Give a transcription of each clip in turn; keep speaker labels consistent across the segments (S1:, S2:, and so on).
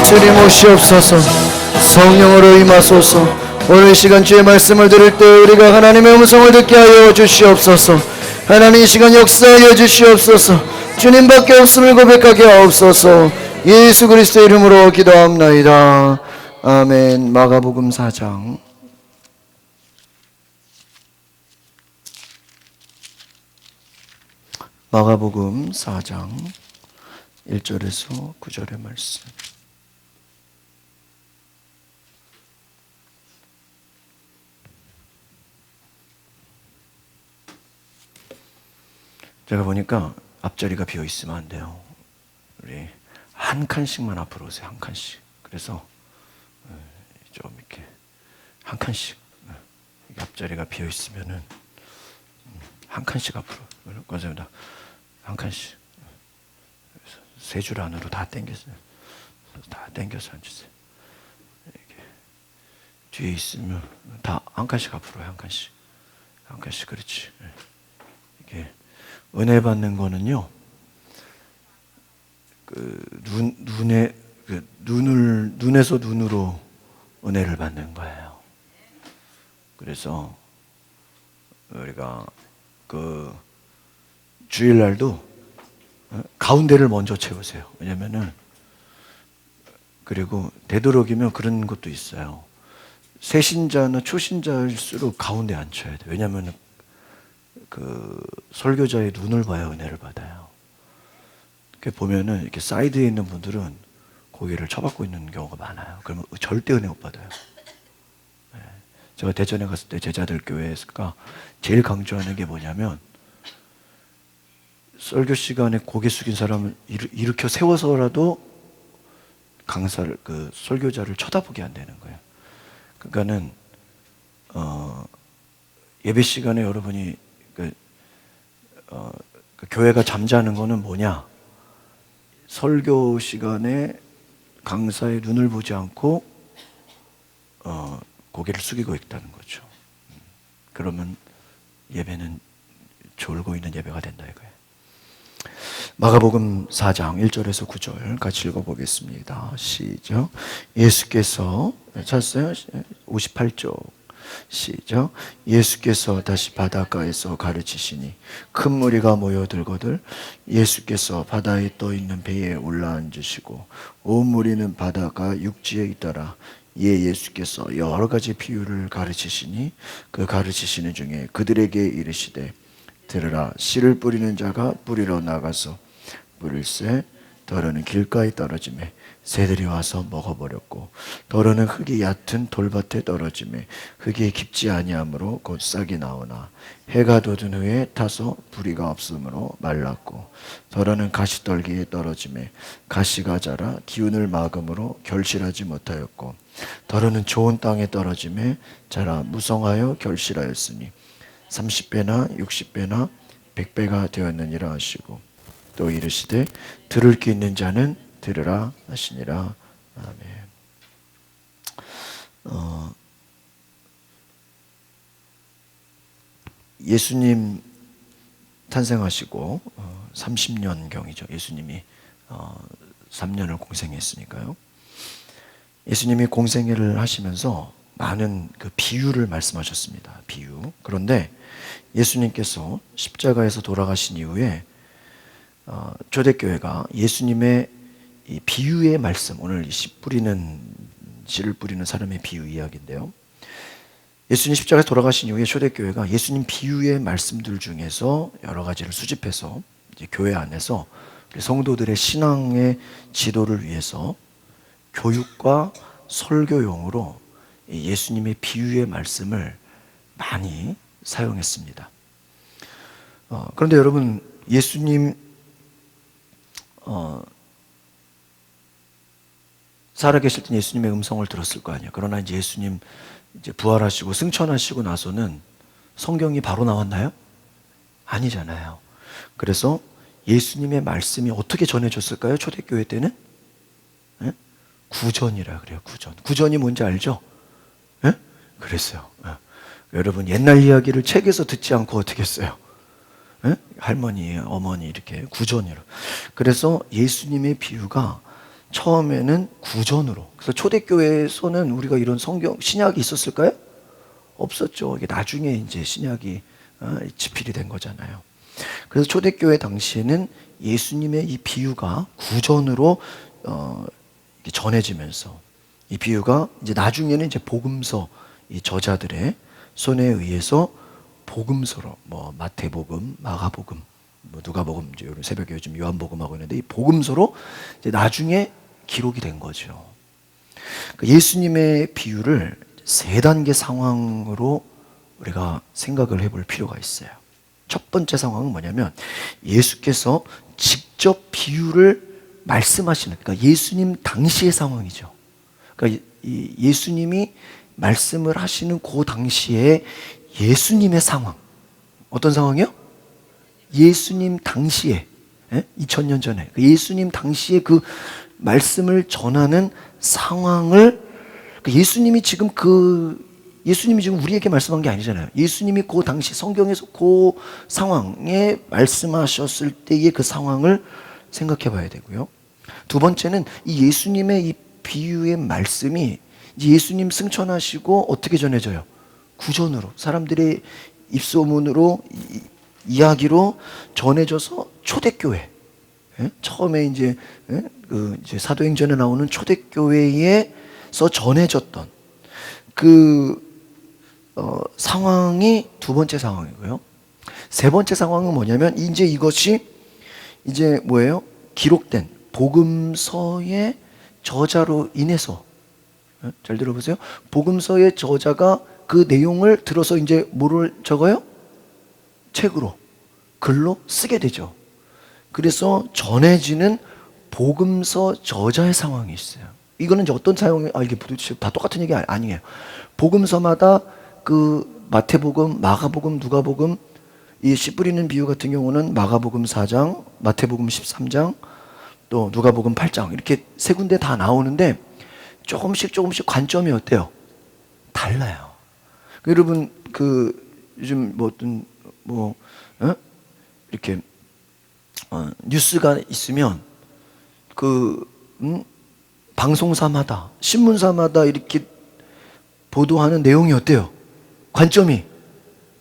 S1: 주님 오시옵소서. 성령으로 임하소서. 오늘 이 시간 주의 말씀을 들을 때 우리가 하나님의 음성을 듣게 하여 주시옵소서. 하나님 이 시간 역사하여 주시옵소서. 주님밖에 없음을 고백하게 하옵소서. 예수 그리스도의 이름으로 기도합나이다. 아멘. 마가복음 4장 마가복음 4장 1절에서 9절의 말씀. 제가 보니까 앞자리가 비어 있으면 안 돼요. 우리 한 칸씩만 앞으로 오세요. 한 칸씩. 그래서 좀 이렇게 한 칸씩 앞자리가 비어 있으면은 한 칸씩 앞으로. 감사합니다. 한 칸씩. 세 줄 안으로 다 당겼어요. 다 당겨서 앉으세요. 이렇게 뒤에 있으면 다 한 칸씩 앞으로. 한 칸씩. 한 칸씩. 그렇지. 이게 은혜 받는 거는요, 눈에서 눈으로 은혜를 받는 거예요. 그래서 우리가 주일날도 가운데를 먼저 채우세요. 왜냐면은, 그리고 되도록이면 그런 것도 있어요. 새신자나 초신자일수록 가운데 앉혀야 돼요. 왜냐면은 설교자의 눈을 봐야 은혜를 받아요. 이렇게 보면은 이렇게 사이드에 있는 분들은 고개를 쳐박고 있는 경우가 많아요. 그러면 절대 은혜 못 받아요. 네. 제가 대전에 갔을 때 제자들 교회가 제일 강조하는 게 뭐냐면, 설교 시간에 고개 숙인 사람을 일으켜 세워서라도 강사를, 설교자를 쳐다보게 안 되는 거예요. 그러니까는 예배 시간에 여러분이 교회가 잠자는 거는 뭐냐? 설교 시간에 강사의 눈을 보지 않고 고개를 숙이고 있다는 거죠. 그러면 예배는 졸고 있는 예배가 된다 이거예요. 마가복음 4장 1절에서 9절 같이 읽어보겠습니다. 시작. 예수께서, 찾았어요? 58쪽. 시작. 예수께서 다시 바닷가에서 가르치시니 큰 무리가 모여들거늘 예수께서 바다에 떠 있는 배에 올라앉으시고 온 무리는 바다가 육지에 있더라. 예수께서 여러 가지 비유를 가르치시니 그 가르치시는 중에 그들에게 이르시되, 들으라. 씨를 뿌리는 자가 뿌리러 나가서 뿌릴새 더러는 길가에 떨어지매 새들이 와서 먹어버렸고, 더러는 흙이 얕은 돌밭에 떨어지매 흙이 깊지 아니하므로 곧 싹이 나오나 해가 돋은 후에 타서 뿌리가 없으므로 말랐고, 더러는 가시떨기에 떨어지매 가시가 자라 기운을 막음으로 결실하지 못하였고, 더러는 좋은 땅에 떨어지매 자라 무성하여 결실하였으니 30배나 60배나 100배가 되었느니라 하시고, 또 이르시되 들을 귀 있는 자는 들으라 하시니라. 아멘. 예수님 탄생하시고 30년경이죠. 예수님이 3년을 공생했으니까요. 예수님이 공생애를 하시면서 많은 그 비유를 말씀하셨습니다. 비유. 그런데 예수님께서 십자가에서 돌아가신 이후에 초대교회가 예수님의 이 비유의 말씀, 오늘 씨를 뿌리는 사람의 비유 이야기인데요. 예수님 십자가에서 돌아가신 이후에 초대교회가 예수님 비유의 말씀들 중에서 여러 가지를 수집해서 이제 교회 안에서 성도들의 신앙의 지도를 위해서 교육과 설교용으로 예수님의 비유의 말씀을 많이 사용했습니다. 그런데 여러분, 예수님 살아계실 때 예수님의 음성을 들었을 거 아니에요. 그러나 이제 예수님 이제 부활하시고 승천하시고 나서는 성경이 바로 나왔나요? 아니잖아요. 그래서 예수님의 말씀이 어떻게 전해졌을까요? 초대교회 때는? 네? 구전이라 그래요. 구전. 구전이 뭔지 알죠? 네? 그랬어요. 네. 여러분, 옛날 이야기를 책에서 듣지 않고 어떻게 했어요? 네? 할머니, 어머니 이렇게 구전으로. 그래서 예수님의 비유가 처음에는 구전으로. 그래서 초대교회에서는 우리가 이런 성경 신약이 있었을까요? 없었죠. 이게 나중에 이제 신약이 집필이 된 거잖아요. 그래서 초대교회 당시에는 예수님의 이 비유가 구전으로 전해지면서 이 비유가 이제 나중에는 이제 복음서 이 저자들의 손에 의해서 복음서로 뭐 마태복음, 마가복음, 뭐 누가복음, 이제 새벽에 요즘 요한복음하고 있는데 이 복음서로 이제 나중에 기록이 된 거죠. 예수님의 비유를 세 단계 상황으로 우리가 생각을 해볼 필요가 있어요. 첫 번째 상황은 뭐냐면 예수께서 직접 비유를 말씀하시는, 그러니까 예수님 당시의 상황이죠. 그러니까 예수님이 말씀을 하시는 그 당시에 예수님의 상황. 어떤 상황이요? 예수님 당시에, 2000년 전에 예수님 당시에 그 말씀을 전하는 상황을, 예수님이 지금 우리에게 말씀한 게 아니잖아요. 예수님이 그 당시 성경에서 그 상황에 말씀하셨을 때의 그 상황을 생각해 봐야 되고요. 두 번째는 이 예수님의 이 비유의 말씀이 예수님 승천하시고 어떻게 전해져요? 구전으로, 사람들의 입소문으로, 이야기로 전해져서 초대교회, 처음에 이제 사도행전에 나오는 초대교회에서 전해졌던 그 상황이 두 번째 상황이고요. 세 번째 상황은 뭐냐면 이제 이것이 이제 뭐예요? 기록된 복음서의 저자로 인해서, 잘 들어보세요. 복음서의 저자가 그 내용을 들어서 이제 뭐를 적어요? 책으로, 글로 쓰게 되죠. 그래서 전해지는 복음서 저자의 상황이 있어요. 이거는 이제 어떤 상황이, 이게 다 똑같은 얘기 아니에요. 복음서마다 그 마태복음, 마가복음, 누가복음, 이 씨 뿌리는 비유 같은 경우는 마가복음 4장, 마태복음 13장, 또 누가복음 8장 이렇게 세 군데 다 나오는데 조금씩 관점이 어때요? 달라요. 여러분 요즘 이렇게 뉴스가 있으면 방송사마다 신문사마다 이렇게 보도하는 내용이 어때요? 관점이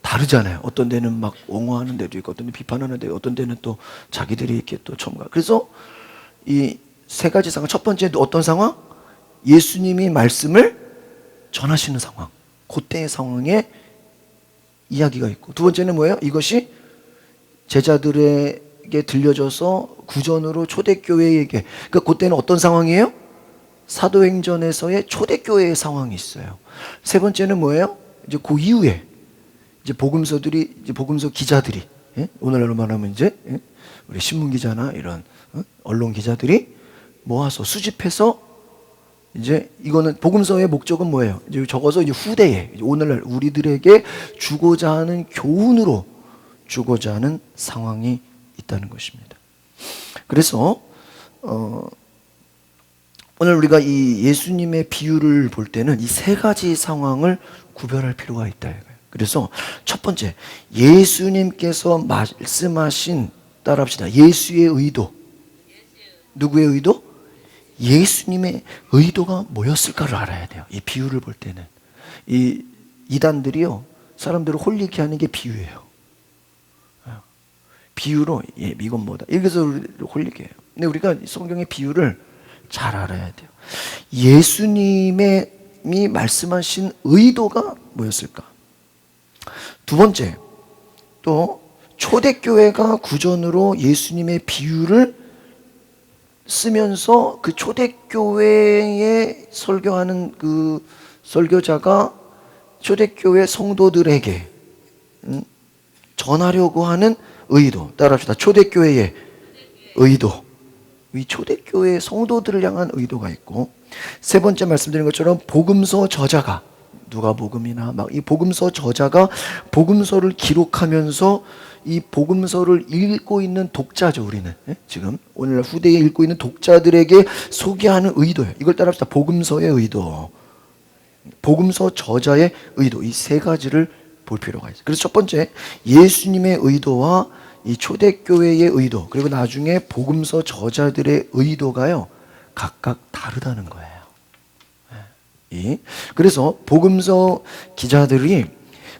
S1: 다르잖아요. 어떤 데는 막 옹호하는 데도 있고, 어떤 데는 비판하는 데도 있고, 어떤 데는 또 자기들이 이렇게 또 첨가. 그래서 이 세 가지 상황. 첫 번째 어떤 상황? 예수님이 말씀을 전하시는 상황. 그때의 상황에 이야기가 있고, 두 번째는 뭐예요? 이것이 제자들에게 들려져서 구전으로 초대교회에게, 그러니까 그때는 어떤 상황이에요? 사도행전에서의 초대교회의 상황이 있어요. 세 번째는 뭐예요? 이제 그 이후에 이제 복음서 기자들이, 오늘날로 말하면 이제 우리 신문 기자나 이런 언론 기자들이 모아서 수집해서, 이제 이거는 복음서의 목적은 뭐예요? 이제 적어서 이제 후대에, 이제 오늘날 우리들에게 주고자 하는 교훈으로 주고자 하는 상황이 있다는 것입니다. 그래서 오늘 우리가 이 예수님의 비유를 볼 때는 이 세 가지 상황을 구별할 필요가 있다. 그래서 첫 번째, 예수님께서 말씀하신, 따라합시다. 예수의 의도. 누구의 의도? 예수님의 의도가 뭐였을까를 알아야 돼요. 이 비유를 볼 때는. 이 이단들이요, 사람들을 홀리게 하는 게 비유예요. 비유로, 이건 뭐다, 이래서 우리를 홀리게 해요. 근데 우리가 성경의 비유를 잘 알아야 돼요. 예수님이 말씀하신 의도가 뭐였을까? 두 번째, 또 초대교회가 구전으로 예수님의 비유를 쓰면서 그 초대교회에 설교하는 그 설교자가 초대교회 성도들에게 전하려고 하는 의도, 따라합시다. 초대교회의 의도. 이 초대교회 성도들을 향한 의도가 있고, 세 번째 말씀드린 것처럼 복음서 저자가, 누가복음이나 막 이 복음서 저자가 복음서를 기록하면서 이 복음서를 읽고 있는 독자죠. 우리는 지금 오늘날 후대에 읽고 있는 독자들에게 소개하는 의도예요. 이걸 따라합시다. 복음서의 의도, 복음서 저자의 의도, 이 세 가지를 볼 필요가 있어요. 그래서 첫 번째, 예수님의 의도와 이 초대교회의 의도, 그리고 나중에 복음서 저자들의 의도가요, 각각 다르다는 거예요. 그래서 복음서 기자들이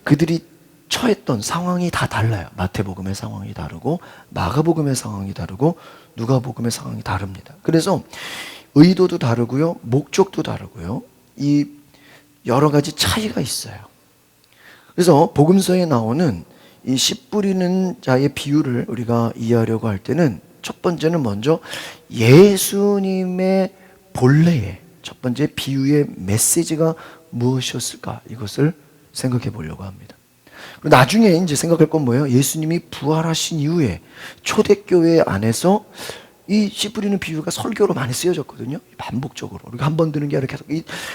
S1: 그들이 처했던 상황이 다 달라요. 마태복음의 상황이 다르고, 마가복음의 상황이 다르고, 누가복음의 상황이 다릅니다. 그래서 의도도 다르고요, 목적도 다르고요, 이 여러 가지 차이가 있어요. 그래서 복음서에 나오는 이 씨 뿌리는 자의 비유를 우리가 이해하려고 할 때는 첫 번째는 먼저 예수님의 본래의 첫 번째 비유의 메시지가 무엇이었을까, 이것을 생각해 보려고 합니다. 그리고 나중에 이제 생각할 건 뭐예요? 예수님이 부활하신 이후에 초대교회 안에서 이 씨 뿌리는 비유가 설교로 많이 쓰여졌거든요. 반복적으로. 우리가 한 번 드는 게 아니라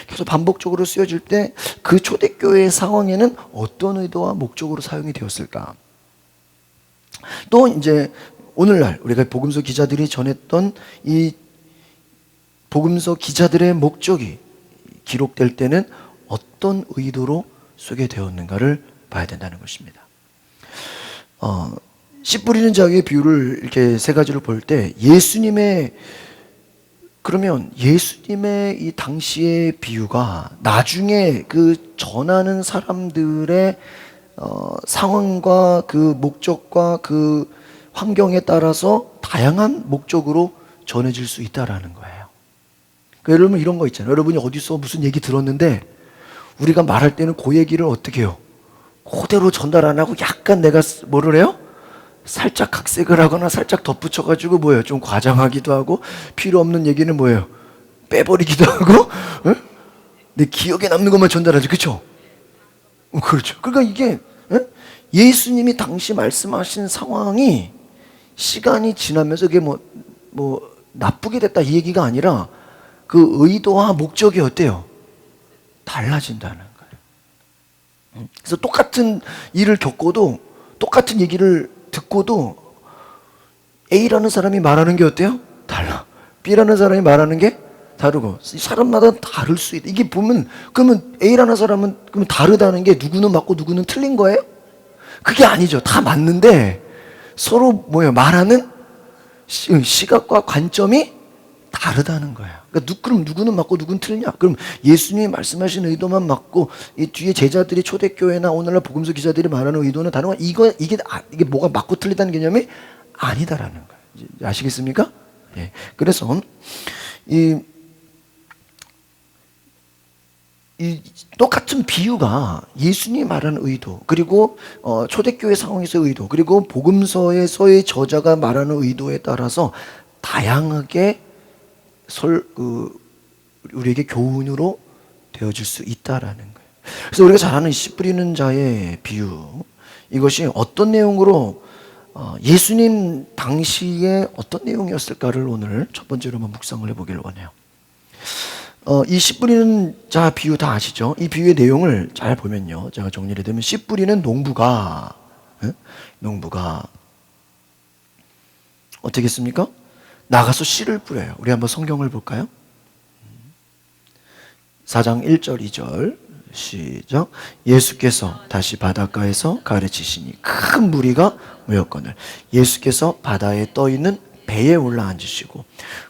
S1: 계속 반복적으로 쓰여질 때 그 초대교회의 상황에는 어떤 의도와 목적으로 사용이 되었을까? 또 이제 오늘날 우리가 복음서 기자들이 전했던 이 복음서 기자들의 목적이 기록될 때는 어떤 의도로 소개되었는가를 봐야 된다는 것입니다. 씨 뿌리는 자의 비유를 이렇게 세 가지를 볼 때 그러면 예수님의 이 당시의 비유가 나중에 그 전하는 사람들의 상황과 그 목적과 그 환경에 따라서 다양한 목적으로 전해질 수 있다라는 거예요. 그러니까 여러분 이런 거 있잖아요. 여러분이 어디서 무슨 얘기 들었는데 우리가 말할 때는 그 얘기를 어떻게 해요? 그대로 전달 안 하고 약간 내가 뭐를 해요? 살짝 각색을 하거나 살짝 덧붙여가지고 뭐예요? 좀 과장하기도 하고 필요 없는 얘기는 뭐예요? 빼버리기도 하고, 내 기억에 남는 것만 전달하지, 그렇죠? 그렇죠. 그러니까 이게 예수님이 당시 말씀하신 상황이 시간이 지나면서 그게 뭐 나쁘게 됐다 이 얘기가 아니라 그 의도와 목적이 어때요? 달라진다는 거예요. 그래서 똑같은 일을 겪고도 똑같은 얘기를 듣고도 A라는 사람이 말하는 게 어때요? 달라. B라는 사람이 말하는 게 다르고, 사람마다 다를 수 있다. 이게 보면 그러면 A라는 사람은 그러면 다르다는 게 누구는 맞고 누구는 틀린 거예요? 그게 아니죠. 다 맞는데 서로 뭐예요? 말하는 시각과 관점이 다르다는 거예요. 그러니까 그럼 누구는 맞고 누구는 틀리냐? 그럼 예수님이 말씀하신 의도만 맞고 이 뒤에 제자들이 초대교회나 오늘날 복음서 기자들이 말하는 의도는 다른 거, 이게 뭐가 맞고 틀리다는 개념이 아니다라는 거예요. 아시겠습니까? 예. 그래서 이 똑같은 비유가 예수님이 말하는 의도, 그리고 초대교회 상황에서의 의도, 그리고 복음서에서의 저자가 말하는 의도에 따라서 다양하게 우리에게 교훈으로 되어질 수 있다라는 거예요. 그래서 우리가 잘 아는 씨 뿌리는 자의 비유, 이것이 어떤 내용으로 예수님 당시에 어떤 내용이었을까를 오늘 첫 번째로 한번 묵상을 해보기를 원해요. 이 씨 뿌리는 자 비유 다 아시죠? 이 비유의 내용을 잘 보면요, 제가 정리를 해드리면 씨 뿌리는 농부가 어떻게 했습니까? 나가서 씨를 뿌려요. 우리 한번 성경을 볼까요? 4장 1절 2절 시작. 예수께서 다시 바닷가에서 가르치시니 큰 무리가 모였거늘 예수께서 바다에 떠있는 배에 올라앉으시고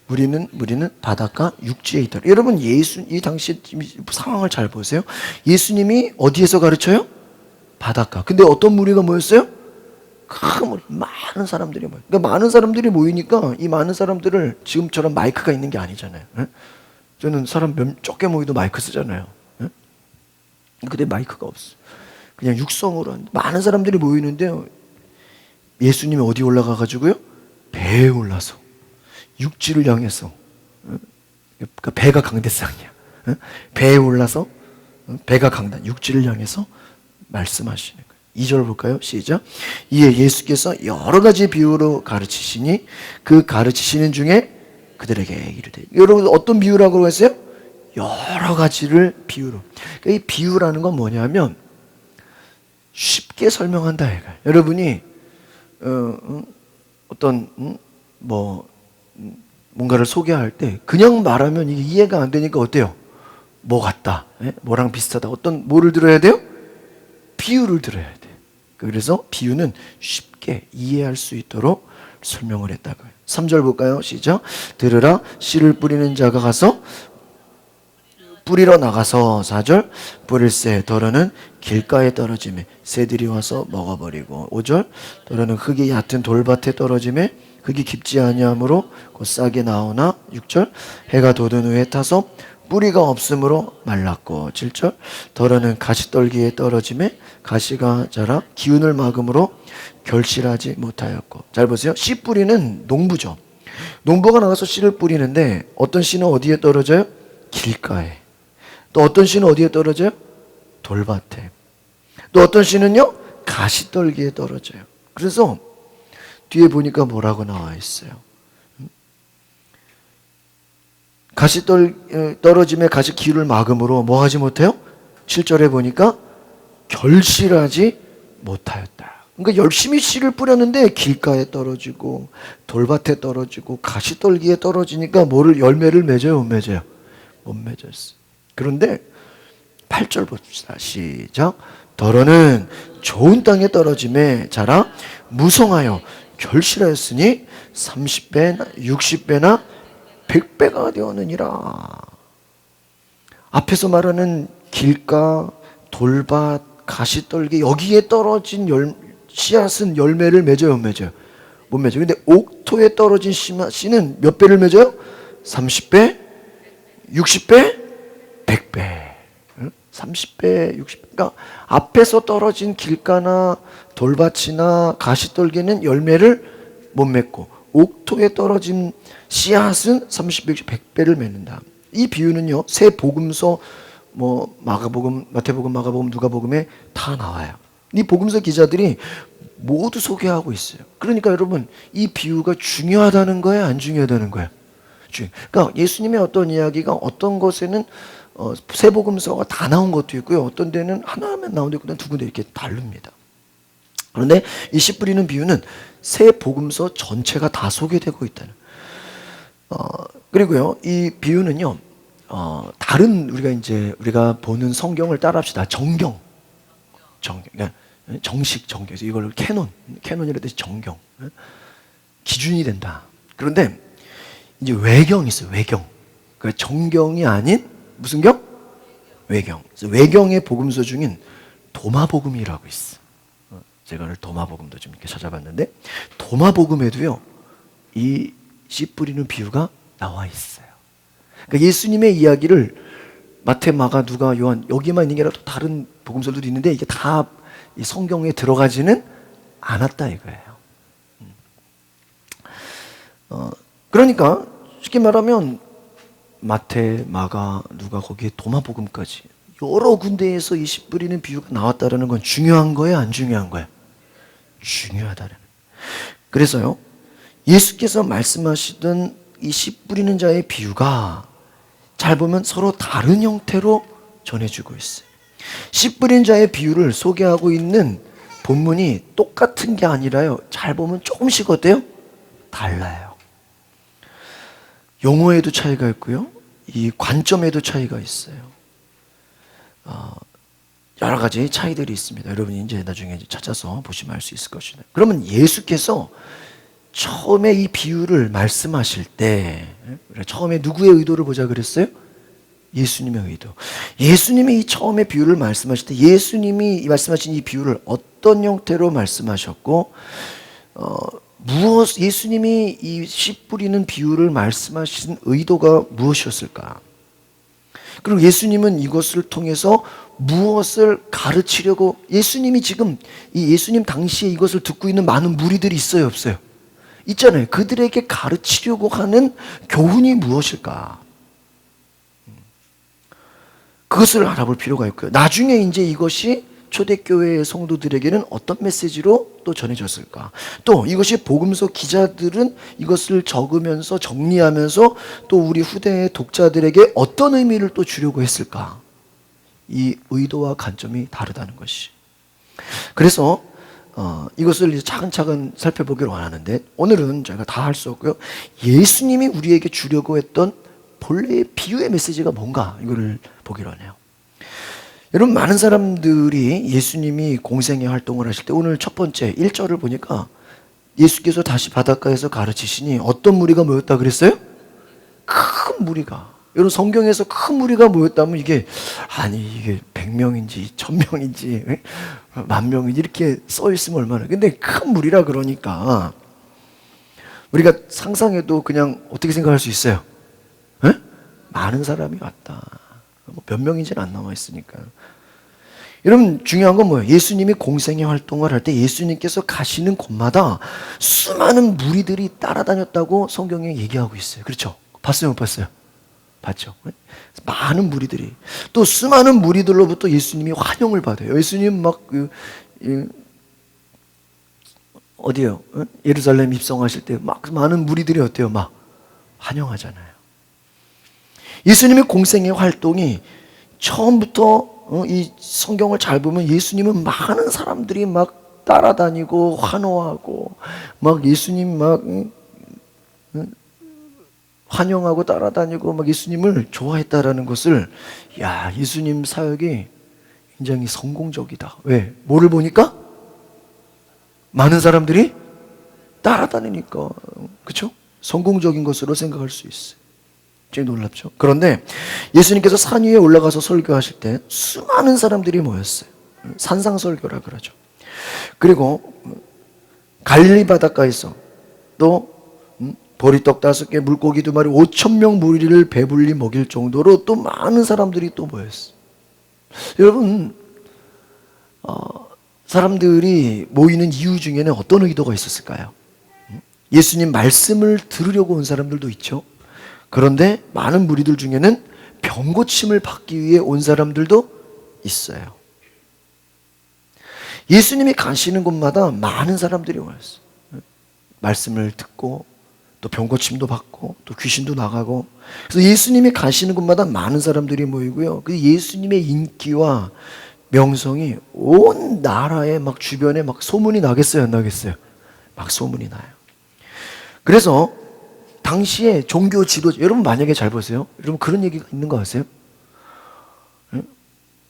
S1: 무리는 바닷가 육지에 있더라. 여러분 이 당시 상황을 잘 보세요. 예수님이 어디에서 가르쳐요? 바닷가. 근데 어떤 무리가 모였어요? 큰 무리, 많은 사람들이 모여요. 그러니까 많은 사람들이 모이니까 이 많은 사람들을 지금처럼 마이크가 있는 게 아니잖아요. 저는 사람 적게 모이도 마이크 쓰잖아요. 근데 마이크가 없어. 그냥 육성으로 많은 사람들이 모이는데요. 예수님이 어디 올라가가지고요? 배에 올라서 육지를 향해서, 그러니까 배가 강대상이야. 배에 올라서 배가 강단 육지를 향해서 말씀하시는 거예요. 2절 볼까요? 시작. 이에 예수께서 여러 가지 비유로 가르치시니 그 가르치시는 중에 그들에게 이르되. 여러분 어떤 비유라고 했어요? 여러 가지를 비유로. 그러니까 이 비유라는 건 뭐냐면 쉽게 설명한다 이거예요. 여러분이 어떤 뭔가를 소개할 때 그냥 말하면 이게 이해가 안 되니까 어때요? 뭐 같다, 뭐랑 비슷하다. 뭐를 들어야 돼요? 비유를 들어야 돼요. 그래서 비유는 쉽게 이해할 수 있도록 설명을 했다고요. 3절 볼까요? 시작. 들으라. 씨를 뿌리는 자가 가서 뿌리러 나가서 4절 뿌릴새 더러는 길가에 떨어지매 새들이 와서 먹어버리고 5절 더러는 흙이 얕은 돌밭에 떨어지매 흙이 깊지 아니하므로 곧 싹이 나오나 6절 해가 돋은 후에 타서 뿌리가 없으므로 말랐고 7절 더러는 가시떨기에 떨어지매 가시가 자라 기운을 막음으로 결실하지 못하였고. 잘 보세요. 씨 뿌리는 농부죠. 농부가 나가서 씨를 뿌리는데 어떤 씨는 어디에 떨어져요? 길가에. 또 어떤 씨는 어디에 떨어져요? 돌밭에. 또 어떤 씨는요? 가시떨기에 떨어져요. 그래서 뒤에 보니까 뭐라고 나와 있어요? 떨어짐에 가시 기울을 막음으로 뭐 하지 못해요? 7절에 보니까 결실하지 못하였다. 그러니까 열심히 씨를 뿌렸는데 길가에 떨어지고 돌밭에 떨어지고 가시떨기에 떨어지니까 열매를 맺어요? 못 맺어요? 못 맺었어요. 그런데 8절 봅시다. 시작. 더러는 좋은 땅에 떨어짐에 자라 무성하여 결실하였으니 30배나 60배나 100배가 되었느니라. 앞에서 말하는 길가, 돌밭, 가시떨기 여기에 떨어진 씨앗은 열매를 맺어요? 못 맺어요? 못 맺어요. 근데 옥토에 떨어진 씨는 몇 배를 맺어요? 30배, 60배, 100배. 30배, 60배. 그러니까 앞에서 떨어진 길가나 돌밭이나 가시떨기는 열매를 못 맺고 옥토에 떨어진 씨앗은 30배, 100배를 맺는다. 이 비유는요, 세 복음서, 마가복음, 마태복음, 마가복음, 누가복음에 다 나와요. 이 복음서 기자들이 모두 소개하고 있어요. 그러니까 여러분, 이 비유가 중요하다는 거예요? 안 중요하다는 거예요? 그러니까 예수님의 어떤 이야기가 어떤 것에는 세 복음서가 다 나온 것도 있고요. 어떤 데는 하나만 나온 데 있고 두 군데 이렇게 다릅니다. 그런데 이 씨 뿌리는 비유는 세 복음서 전체가 다 소개되고 있다는. 그리고요, 이 비유는요, 다른 우리가 보는 성경을 따라합시다. 정경, 그러니까 정식 정경, 이걸 캐논이라 뜻이 정경, 기준이 된다. 그런데 이제 외경이 있어요. 외경. 그러니까 정경이 아닌 무슨 경? 외경. 그래서 외경의 복음서 중인 도마복음이라고 있어. 제가 오늘 도마복음도 좀 이렇게 찾아봤는데 도마복음에도요 이 씨 뿌리는 비유가 나와 있어요. 그러니까 예수님의 이야기를 마태, 마가, 누가, 요한 여기만 있는 게 아니라 또 다른 복음서들도 있는데 이게 다 이 성경에 들어가지는 않았다 이거예요. 그러니까 쉽게 말하면 마태, 마가, 누가 거기에 도마복음까지 여러 군데에서 이 씨 뿌리는 비유가 나왔다는 건 중요한 거예요? 안 중요한 거예요? 중요하다는. 그래서요, 예수께서 말씀하시던 이 씨 뿌리는 자의 비유가 잘 보면 서로 다른 형태로 전해주고 있어요. 씨 뿌리는 자의 비유를 소개하고 있는 본문이 똑같은 게 아니라요, 잘 보면 조금씩 어때요? 달라요. 용어에도 차이가 있고요, 이 관점에도 차이가 있어요. 여러 가지 차이들이 있습니다. 여러분이 이제 나중에 찾아서 보시면 알 수 있을 것입니다. 그러면 예수께서 처음에 이 비유를 말씀하실 때 처음에 누구의 의도를 보자 그랬어요? 예수님의 의도. 예수님이 이 처음에 비유를 말씀하실 때 예수님이 말씀하신 이 비유를 어떤 형태로 말씀하셨고 예수님이 이 씨 뿌리는 비유를 말씀하신 의도가 무엇이었을까? 그리고 예수님은 이것을 통해서 무엇을 가르치려고 예수님이 지금 이 예수님 당시에 이것을 듣고 있는 많은 무리들이 있어요, 없어요? 있잖아요. 그들에게 가르치려고 하는 교훈이 무엇일까? 그것을 알아볼 필요가 있고요. 나중에 이제 이것이 초대교회의 성도들에게는 어떤 메시지로 또 전해졌을까? 또 이것이 복음서 기자들은 이것을 적으면서 정리하면서 또 우리 후대의 독자들에게 어떤 의미를 또 주려고 했을까? 이 의도와 관점이 다르다는 것이. 그래서 이것을 이제 차근차근 살펴보기를 원하는데 오늘은 저희가 다 할 수 없고요. 예수님이 우리에게 주려고 했던 본래의 비유의 메시지가 뭔가 이거를 보기로 하네요. 여러분 많은 사람들이 예수님이 공생의 활동을 하실 때 오늘 첫 번째 1절을 보니까 예수께서 다시 바닷가에서 가르치시니 어떤 무리가 모였다 그랬어요? 큰 무리가. 여러분 성경에서 큰 무리가 모였다면 이게 100명인지 1000명인지 10,000명인지 이렇게 써 있으면 얼마나. 근데 큰 무리라 그러니까 우리가 상상해도 그냥 어떻게 생각할 수 있어요? 에? 많은 사람이 왔다. 몇 명인지는 안 나와 있으니까. 여러분 중요한 건 뭐예요? 예수님이 공생의 활동을 할 때 예수님께서 가시는 곳마다 수많은 무리들이 따라다녔다고 성경에 얘기하고 있어요. 그렇죠? 봤어요? 못 봤어요? 봤죠? 많은 무리들이 또 수많은 무리들로부터 예수님이 환영을 받아요. 예수님 막 어디요? 예루살렘 입성하실 때 막 많은 무리들이 어때요? 막 환영하잖아요. 예수님의 공생의 활동이 처음부터 이 성경을 잘 보면 예수님은 많은 사람들이 막 따라다니고 환호하고 막 예수님 막 환영하고 따라다니고 막 예수님을 좋아했다라는 것을 예수님 사역이 굉장히 성공적이다. 왜? 뭐를 보니까? 많은 사람들이 따라다니니까. 그렇죠? 성공적인 것으로 생각할 수 있어요. 굉장히 놀랍죠. 그런데 예수님께서 산 위에 올라가서 설교하실 때 수많은 사람들이 모였어요. 산상설교라 그러죠. 그리고 갈릴리 바닷가에서 또 보리떡 5개, 물고기 2마리, 5,000명 무리를 배불리 먹일 정도로 또 많은 사람들이 또 모였어요. 여러분 사람들이 모이는 이유 중에는 어떤 의도가 있었을까요? 예수님 말씀을 들으려고 온 사람들도 있죠. 그런데 많은 무리들 중에는 병 고침을 받기 위해 온 사람들도 있어요. 예수님이 가시는 곳마다 많은 사람들이 모였어요. 말씀을 듣고 또 병 고침도 받고 또 귀신도 나가고. 그래서 예수님이 가시는 곳마다 많은 사람들이 모이고요. 그 예수님의 인기와 명성이 온 나라에 막 주변에 막 소문이 나겠어요, 안 나겠어요? 막 소문이 나요. 그래서 당시에 종교 지도자, 여러분 만약에 잘 보세요. 여러분 그런 얘기가 있는 거 아세요?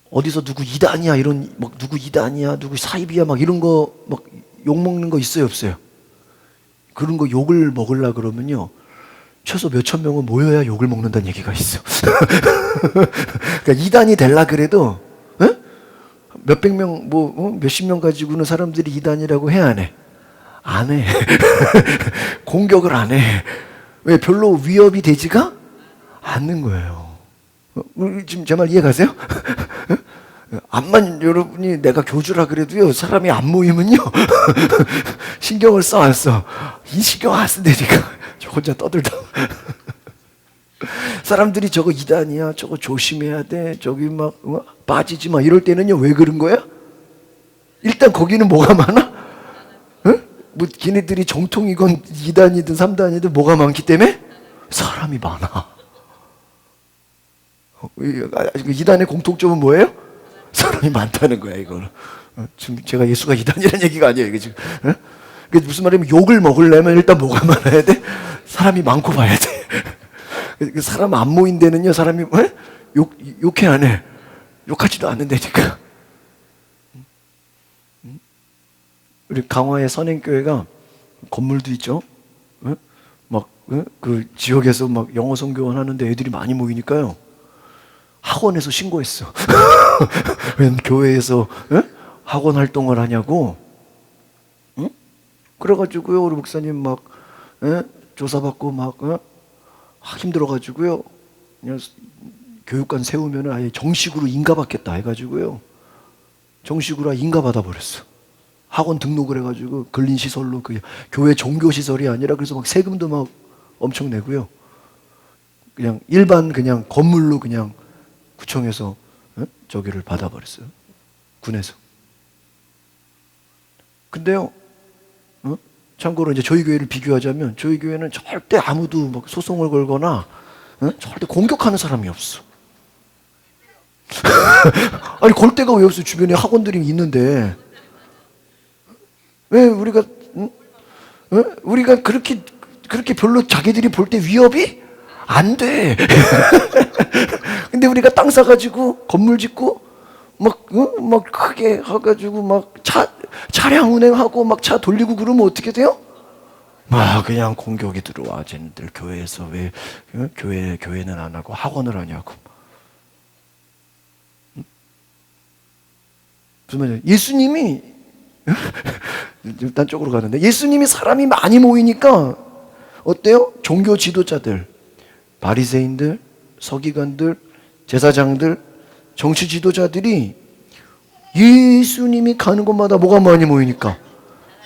S1: 어디서 누구 이단이야 이런 막 누구 이단이야 누구 사입이야 막 이런 거 막 욕먹는 거 있어요, 없어요? 그런 거 욕을 먹으려 그러면요 최소 몇천 명은 모여야 욕을 먹는다는 얘기가 있어. 그러니까 이단이 되려 그래도 몇백 명 몇십 명 가지고는 사람들이 이단이라고 해, 안 해? 안 해. 공격을 안 해. 왜? 별로 위협이 되지가 않는 거예요. 지금 제 말 이해가세요? 암만 여러분이 내가 교주라 그래도요 사람이 안 모이면요 신경을 써 안 써? 이 신경 안 쓴다니까. 저 혼자 떠들다. 사람들이 저거 이단이야 저거 조심해야 돼 저기 막 빠지지 마 이럴 때는요 왜 그런 거야? 일단 거기는 뭐가 많아? 뭐 걔네들이 정통이건 2단이든 3단이든 뭐가 많기 때문에 사람이 많아. 2단의 공통점은 뭐예요? 사람이 많다는 거야. 이거는 지금 제가 예수가 2단이라는 얘기가 아니에요. 이게 지금 그게 무슨 말이냐면 욕을 먹으려면 일단 뭐가 많아야 돼? 사람이 많고 봐야 돼. 사람 안 모인 데는요 사람이 욕해 안 해? 욕하지도 않는다니까. 우리 강화의 선행교회가 건물도 있죠. 막 그 지역에서 막 영어 성교원 하는데 애들이 많이 모이니까요. 학원에서 신고했어. 웬 교회에서 학원 활동을 하냐고. 그래가지고요, 우리 목사님 막 조사받고 막 힘들어가지고요. 그냥 교육관 세우면 아예 정식으로 인가받겠다 해가지고요. 정식으로 인가받아 버렸어. 학원 등록을 해가지고 근린시설로 그 교회 종교시설이 아니라 그래서 막 세금도 막 엄청 내고요. 그냥 일반 그냥 건물로 그냥 구청에서 저기를 받아버렸어요. 군에서. 근데요, 참고로 이제 저희 교회를 비교하자면 저희 교회는 절대 아무도 막 소송을 걸거나 절대 공격하는 사람이 없어. 아니 걸 데가 왜 없어? 주변에 학원들이 있는데 왜 우리가 그렇게 별로 자기들이 볼 때 위협이 안 돼. 근데 우리가 땅 사가지고 건물 짓고 막 크게 해가지고 막 차량 운행하고 막 차 돌리고 그러면 어떻게 돼요? 막 그냥 공격이 들어와. 쟤네들 교회에서 왜 교회는 안 하고 학원을 하냐고. 예수님이 딴 쪽으로 가는데 예수님이 사람이 많이 모이니까 어때요? 종교 지도자들, 바리새인들, 서기관들, 제사장들, 정치 지도자들이 예수님이 가는 곳마다 뭐가 많이 모이니까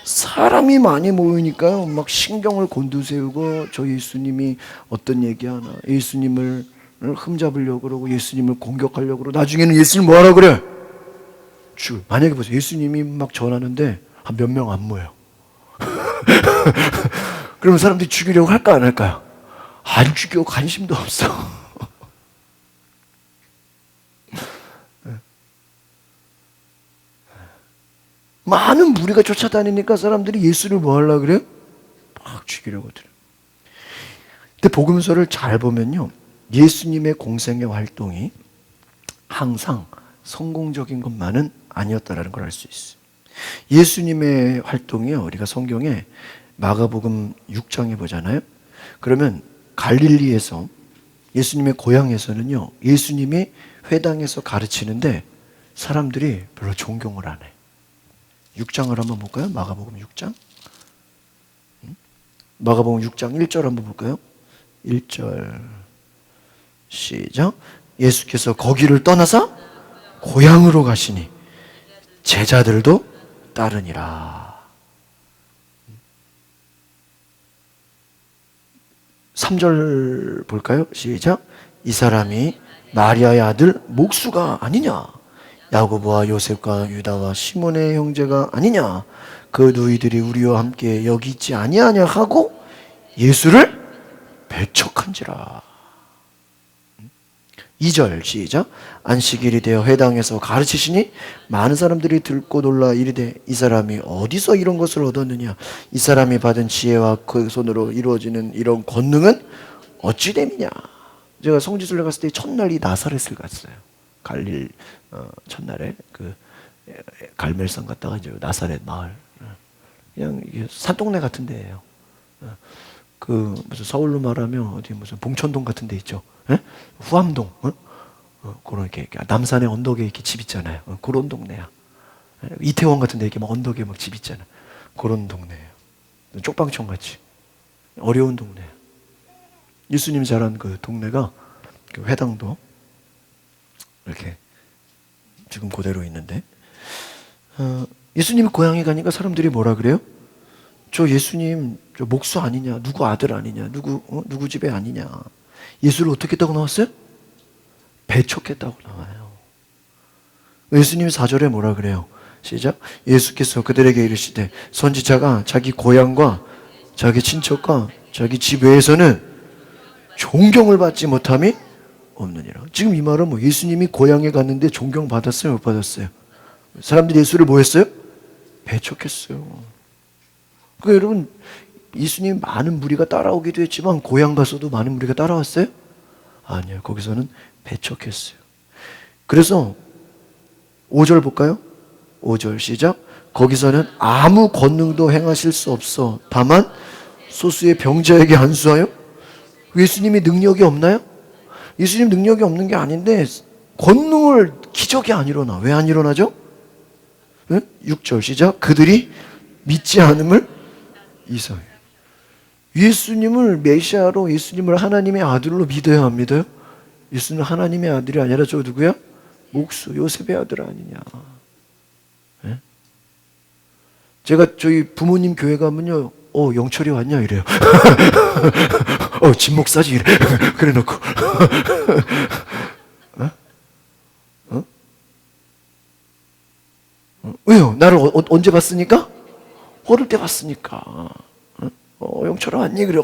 S1: 사람이 많이 모이니까요. 막 신경을 곤두세우고 저 예수님이 어떤 얘기하나 예수님을 흠잡으려고 그러고 예수님을 공격하려고 그러고 나중에는 예수님 뭐하라 그래? 만약에 보세요. 예수님이 막 전하는데 한 몇 명 안 모여. 그러면 사람들이 죽이려고 할까 안 할까요? 안 죽여. 관심도 없어. 많은 무리가 쫓아다니니까 사람들이 예수를 뭐 하려고 그래요? 막 죽이려고 들어요. 근데 복음서를 잘 보면요. 예수님의 공생의 활동이 항상 성공적인 것만은 아니었다라는 걸 알 수 있어요. 예수님의 활동이요. 우리가 성경에 마가복음 6장에 보잖아요. 그러면 갈릴리에서 예수님의 고향에서는요. 예수님이 회당에서 가르치는데 사람들이 별로 존경을 안 해. 6장을 한번 볼까요? 마가복음 6장. 마가복음 6장 1절 한번 볼까요? 1절 시작. 예수께서 거기를 떠나서 고향으로 가시니 제자들도 따르니라. 3절 볼까요? 시작. 이 사람이 마리아의 아들 목수가 아니냐? 야고보와 요셉과 유다와 시몬의 형제가 아니냐? 그 너희들이 우리와 함께 여기 있지 아니하냐 하고 예수를 배척한지라. 2절 시작. 안식일이 되어 회당에서 가르치시니 많은 사람들이 듣고 놀라 이르되 이 사람이 어디서 이런 것을 얻었느냐? 이 사람이 받은 지혜와 그 손으로 이루어지는 이런 권능은 어찌 됨이냐? 제가 성지순례 갔을 때 첫날이 나사렛을 갔어요. 갈릴 첫날에 그 갈멜산 갔다가 이제 나사렛 마을 그냥 이게 산동네 같은 데예요. 그 무슨 서울로 말하면 어디 무슨 봉천동 같은 데 있죠. 후암동 그런 이렇게 남산의 언덕에 이렇게 집 있잖아요. 그런 동네야. 이태원 같은 데 이렇게 막 언덕에 막 집 있잖아. 그런 동네예요. 쪽방촌 같이 어려운 동네예요. 예수님 자란 그 동네가 그 회당도 이렇게 지금 그대로 있는데 예수님 고향에 가니까 사람들이 뭐라 그래요? 저 예수님 저 목수 아니냐? 누구 아들 아니냐? 누구 집에 아니냐? 예수를 어떻게 했다고 나왔어요? 배척했다고 나와요. 예수님 4절에 뭐라 그래요? 시작. 예수께서 그들에게 이르시되 선지자가 자기 고향과 자기 친척과 자기 집 외에서는 존경을 받지 못함이 없느니라. 지금 이 말은 뭐 예수님이 고향에 갔는데 존경 받았어요? 못 받았어요? 사람들이 예수를 뭐 했어요? 배척했어요. 그러니까 여러분 예수님 많은 무리가 따라오기도 했지만 고향 가서도 많은 무리가 따라왔어요? 아니요. 거기서는 배척했어요. 그래서 5절 볼까요? 5절 시작. 거기서는 아무 권능도 행하실 수 없어. 다만 소수의 병자에게 안수하여. 예수님이 능력이 없나요? 예수님 능력이 없는 게 아닌데 권능을 기적이 안 일어나. 왜 안 일어나죠? 6절 시작. 그들이 믿지 않음을 이상해. 예수님을 메시아로, 예수님을 하나님의 아들로 믿어야 합니다. 예수는 하나님의 아들이 아니라 저 누구야? 목수 요셉의 아들 아니냐. 네? 제가 저희 부모님 교회 가면요, 영철이 왔냐 이래요. 진 목사지 이래. 그래 놓고. 왜요? 나를 언제 봤으니까? 어릴 때 봤으니까. 영철아 왔니? 그래.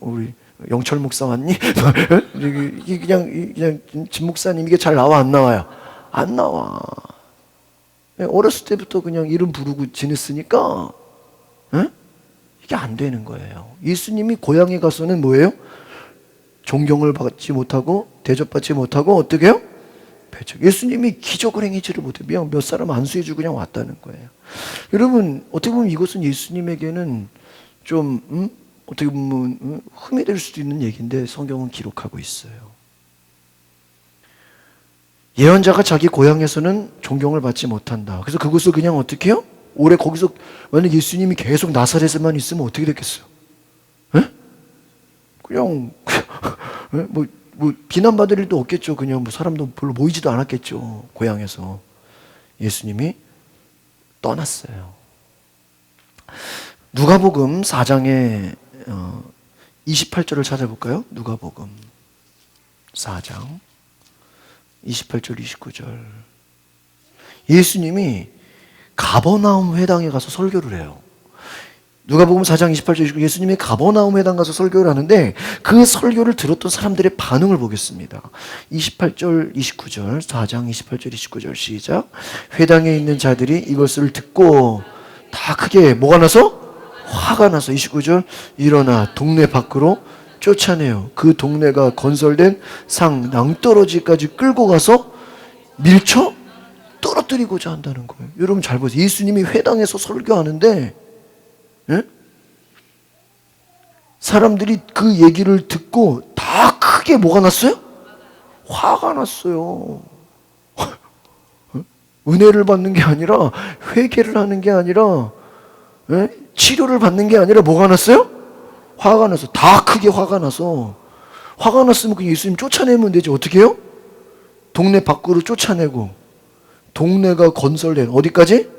S1: 우리 영철 목사 왔니? 이게 그냥 진 목사님 이게 잘 나와 안 나와요? 안 나와. 어렸을 때부터 그냥 이름 부르고 지냈으니까 이게 안 되는 거예요. 예수님이 고향에 가서는 뭐예요? 존경을 받지 못하고 대접받지 못하고 어떻게 해요? 예수님이 기적을 행하지를 못해요. 그냥 몇 사람 안수해주고 그냥 왔다는 거예요. 여러분 어떻게 보면 이것은 예수님에게는 좀 어떻게 보면 흠이 될 수도 있는 얘기인데 성경은 기록하고 있어요. 예언자가 자기 고향에서는 존경을 받지 못한다. 그래서 그것을 그냥 어떻게 해요? 오래 거기서 만약 예수님이 계속 나사렛에만 있으면 어떻게 됐겠어요? 그냥 뭐 비난받을 일도 없겠죠. 그냥 사람도 별로 모이지도 않았겠죠. 고향에서. 예수님이 떠났어요. 누가복음 4장의 28절을 찾아볼까요? 누가복음 4장 28절 29절. 예수님이 가버나움 회당에 가서 설교를 해요. 누가복음 4장 28절 29절. 예수님이 가버나움 회당 가서 설교를 하는데 그 설교를 들었던 사람들의 반응을 보겠습니다. 28절 29절 4장 28절 29절 시작. 회당에 있는 자들이 이것을 듣고 다 크게 뭐가 나서? 화가 나서 29절 일어나 동네 밖으로 쫓아내요. 그 동네가 건설된 상 낭떠러지까지 끌고 가서 밀쳐 떨어뜨리고자 한다는 거예요. 여러분 잘 보세요. 예수님이 회당에서 설교하는데 사람들이 그 얘기를 듣고 다 크게 뭐가 났어요? 화가 났어요. 은혜를 받는 게 아니라 회개를 하는 게 아니라 치료를 받는 게 아니라 뭐가 났어요? 화가 나서 다 크게 화가 나서 화가 났으면 그냥 예수님 쫓아내면 되지. 어떻게 해요? 동네 밖으로 쫓아내고 동네가 건설된 어디까지?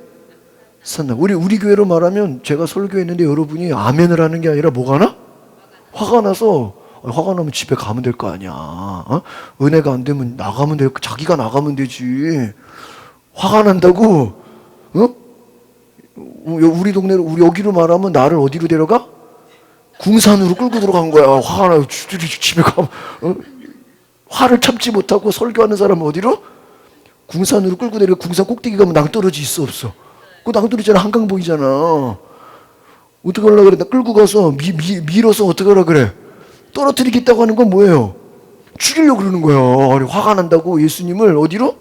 S1: 산나. 우리 교회로 말하면 제가 설교했는데 여러분이 아멘을 하는 게 아니라 뭐가 나? 화가 나서 화가 나면 집에 가면 될 거 아니야. 은혜가 안 되면 나가면 될 거. 자기가 나가면 되지. 화가 난다고? 우리 동네로 우리 여기로 말하면 나를 어디로 데려가? 궁산으로 끌고 들어간 거야. 화가 나요. 집에 가. 화를 참지 못하고 설교하는 사람은 어디로? 궁산으로 끌고 내려. 궁산 꼭대기 가면 낭떠러지 있어 없어? 그 낭떠러지잖아. 한강 보이잖아. 어떻게 하려고 그래? 나 끌고 가서 밀어서 어떻게 하려고 그래? 떨어뜨리겠다고 하는 건 뭐예요? 죽이려고 그러는 거야. 아니, 화가 난다고 예수님을 어디로?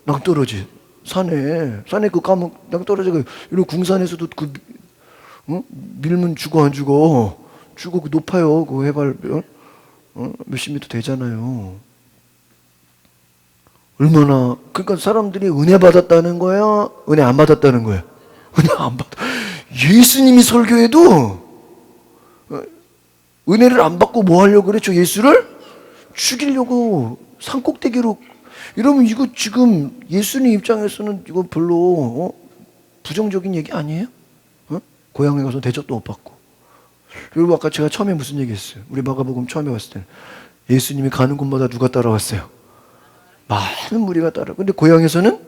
S1: 낭떠러지. 산에 그 가면 낭떠러지가 이런 궁산에서도 그 밀면 죽어 안 죽어? 죽어. 그 높아요. 그 해발 몇십 미터 되잖아요. 얼마나 그러니까 사람들이 은혜 받았다는 거야? 은혜 안 받았다는 거야? 은혜 안 받아. 예수님이 설교해도 은혜를 안 받고 뭐 하려고 그랬죠? 예수를 죽이려고 산꼭대기로. 여러분 이거 지금 예수님 입장에서는 이거 별로 부정적인 얘기 아니에요? 고향에 가서 대접도 못 받고. 그리고 아까 제가 처음에 무슨 얘기했어요? 우리 마가복음 처음에 왔을 때는 예수님이 가는 곳마다 누가 따라왔어요? 많은 무리가 따라. 근데 고향에서는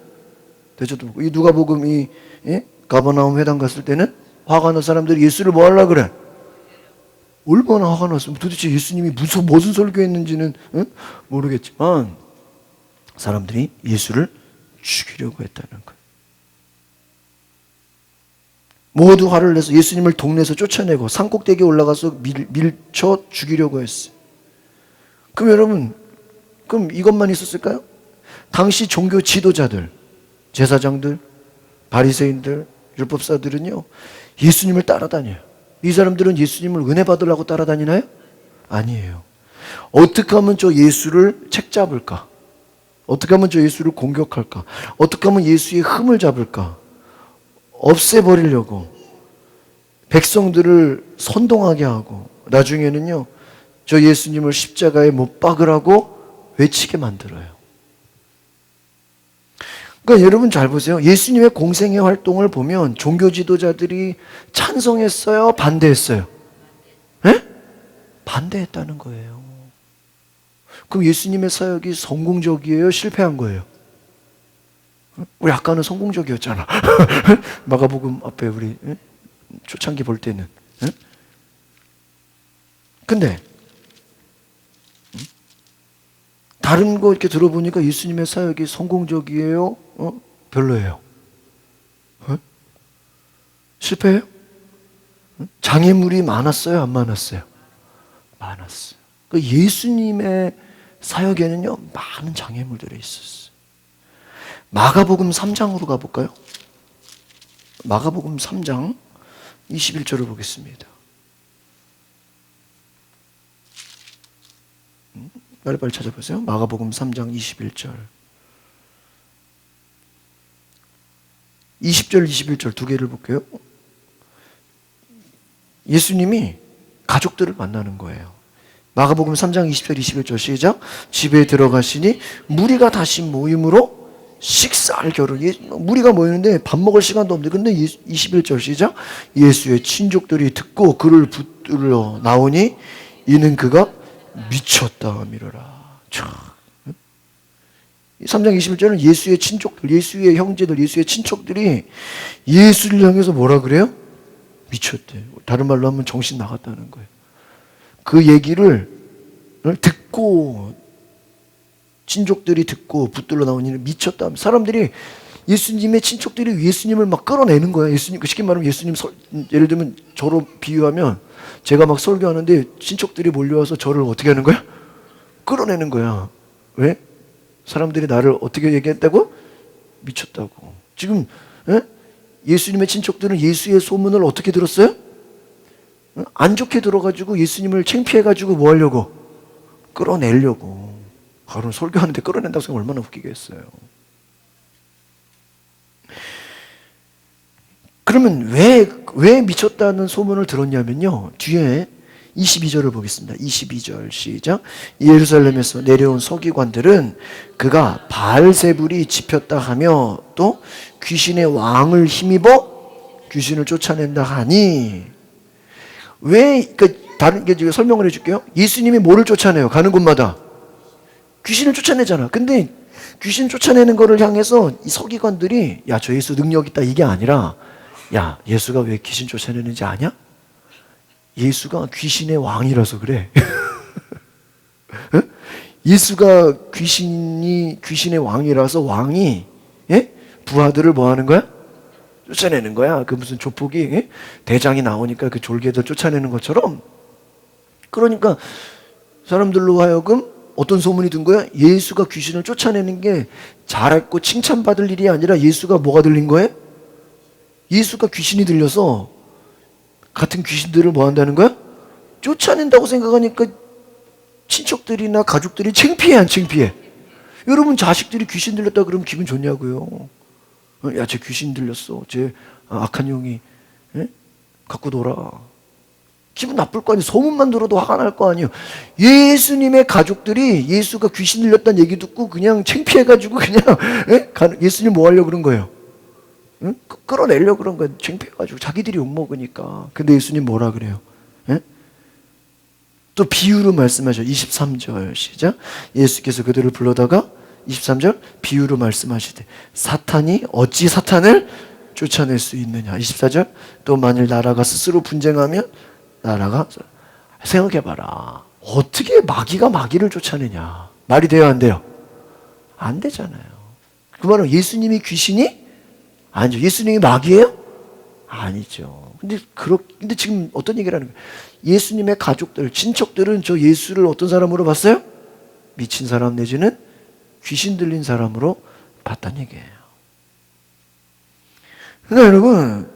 S1: 대접도 못 받고. 이 누가복음 가버나움 회당 갔을 때는 화가 난 사람들이 예수를 뭐 하려고 그래? 얼마나 화가 났으면 도대체 예수님이 무슨 설교했는지는 모르겠지만 사람들이 예수를 죽이려고 했다는 거예요. 모두 화를 내서 예수님을 동네에서 쫓아내고 산꼭대기에 올라가서 밀쳐 죽이려고 했어요. 그럼 여러분, 그럼 이것만 있었을까요? 당시 종교 지도자들, 제사장들, 바리새인들, 율법사들은요, 예수님을 따라다녀요. 이 사람들은 예수님을 은혜 받으려고 따라다니나요? 아니에요. 어떻게 하면 저 예수를 책잡을까? 어떻게 하면 저 예수를 공격할까? 어떻게 하면 예수의 흠을 잡을까? 없애버리려고 백성들을 선동하게 하고, 나중에는요, 저 예수님을 십자가에 못 박으라고 외치게 만들어요. 그러니까 여러분 잘 보세요. 예수님의 공생의 활동을 보면 종교 지도자들이 찬성했어요? 반대했어요? 네? 반대했다는 거예요. 그럼 예수님의 사역이 성공적이에요? 실패한 거예요? 우리 아까는 성공적이었잖아. 마가복음 앞에 우리 초창기 볼 때는. 근데 다른 거 이렇게 들어보니까 예수님의 사역이 성공적이에요? 별로예요? 실패해요? 장애물이 많았어요? 안 많았어요? 많았어요. 그 예수님의 사역에는요, 많은 장애물들이 있었어요. 마가복음 3장으로 가볼까요? 마가복음 3장 21절을 보겠습니다. 빨리빨리 찾아보세요. 마가복음 3장 21절. 20절, 21절 두 개를 볼게요. 예수님이 가족들을 만나는 거예요. 마가복음 3장 20절, 21절 시작. 집에 들어가시니 무리가 다시 모임으로 식사할 겨를. 무리가 모이는데 밥 먹을 시간도 없는데, 근데 21절 시작. 예수의 친족들이 듣고 그를 붙들러 나오니 이는 그가 미쳤다 하미러라. 3장 21절은 예수의 친족들, 예수의 형제들, 예수의 친척들이 예수를 향해서 뭐라 그래요? 미쳤대. 다른 말로 하면 정신 나갔다는 거예요. 그 얘기를 듣고, 친족들이 듣고 붙들러 나오니 미쳤다. 사람들이, 예수님의 친척들이 예수님을 막 끌어내는 거야. 예수님, 쉽게 말하면 예수님, 예를 들면 저로 비유하면 제가 막 설교하는데 친척들이 몰려와서 저를 어떻게 하는 거야? 끌어내는 거야. 왜? 사람들이 나를 어떻게 얘기했다고? 미쳤다고. 지금 예수님의 친척들은 예수의 소문을 어떻게 들었어요? 안 좋게 들어가지고 예수님을 창피해가지고 뭐 하려고? 끌어내려고. 그럼 설교하는데 끌어낸다고 생각하면 얼마나 웃기겠어요. 그러면 왜 미쳤다는 소문을 들었냐면요, 뒤에 22절을 보겠습니다. 22절 시작. 예루살렘에서 내려온 서기관들은 그가 바알세불이 집혔다 하며 또 귀신의 왕을 힘입어 귀신을 쫓아낸다 하니. 다른 게 설명을 해줄게요. 예수님이 뭐를 쫓아내요? 가는 곳마다 귀신을 쫓아내잖아. 근데 귀신 쫓아내는 거를 향해서 이 서기관들이 야, 저 예수 능력 있다, 이게 아니라, 야, 예수가 왜 귀신 쫓아내는지 아냐? 예수가 귀신의 왕이라서 그래. 예수가 귀신의 왕이라서 왕이 부하들을 뭐 하는 거야? 쫓아내는 거야. 그 무슨 조폭이 대장이 나오니까 그 졸개들 쫓아내는 것처럼. 그러니까 사람들로 하여금 어떤 소문이 든 거야? 예수가 귀신을 쫓아내는 게 잘했고 칭찬받을 일이 아니라 예수가 뭐가 들린 거예요? 예수가 귀신이 들려서 같은 귀신들을 뭐 한다는 거야? 쫓아낸다고 생각하니까 친척들이나 가족들이 창피해, 안 창피해? 여러분, 자식들이 귀신 들렸다 그러면 기분 좋냐고요? 야, 쟤 귀신 들렸어. 쟤 악한 영이 갖고 놀아. 기분 나쁠 거 아니에요. 소문만 들어도 화가 날 거 아니에요. 예수님의 가족들이 예수가 귀신 들렸다는 얘기 듣고 그냥 창피해가지고 그냥 예수님 뭐 하려고 그런 거예요? 끌어내려고 그런 거예요. 창피해가지고. 자기들이 욕먹으니까. 근데 예수님 뭐라 그래요? 또 비유로 말씀하셔. 23절 시작. 예수께서 그들을 불러다가 23절 비유로 말씀하시되 사탄이 어찌 사탄을 쫓아낼 수 있느냐. 24절 또 만일 나라가 스스로 분쟁하면 나라가, 생각해봐라. 어떻게 마귀가 마귀를 쫓아내냐. 말이 돼요, 안 돼요? 안 되잖아요. 그 말은 예수님이 귀신이? 아니죠. 예수님이 마귀예요? 아니죠. 근데 지금 어떤 얘기를 하는 거예요? 예수님의 가족들, 친척들은 저 예수를 어떤 사람으로 봤어요? 미친 사람 내지는 귀신 들린 사람으로 봤다는 얘기예요. 그러니까 여러분,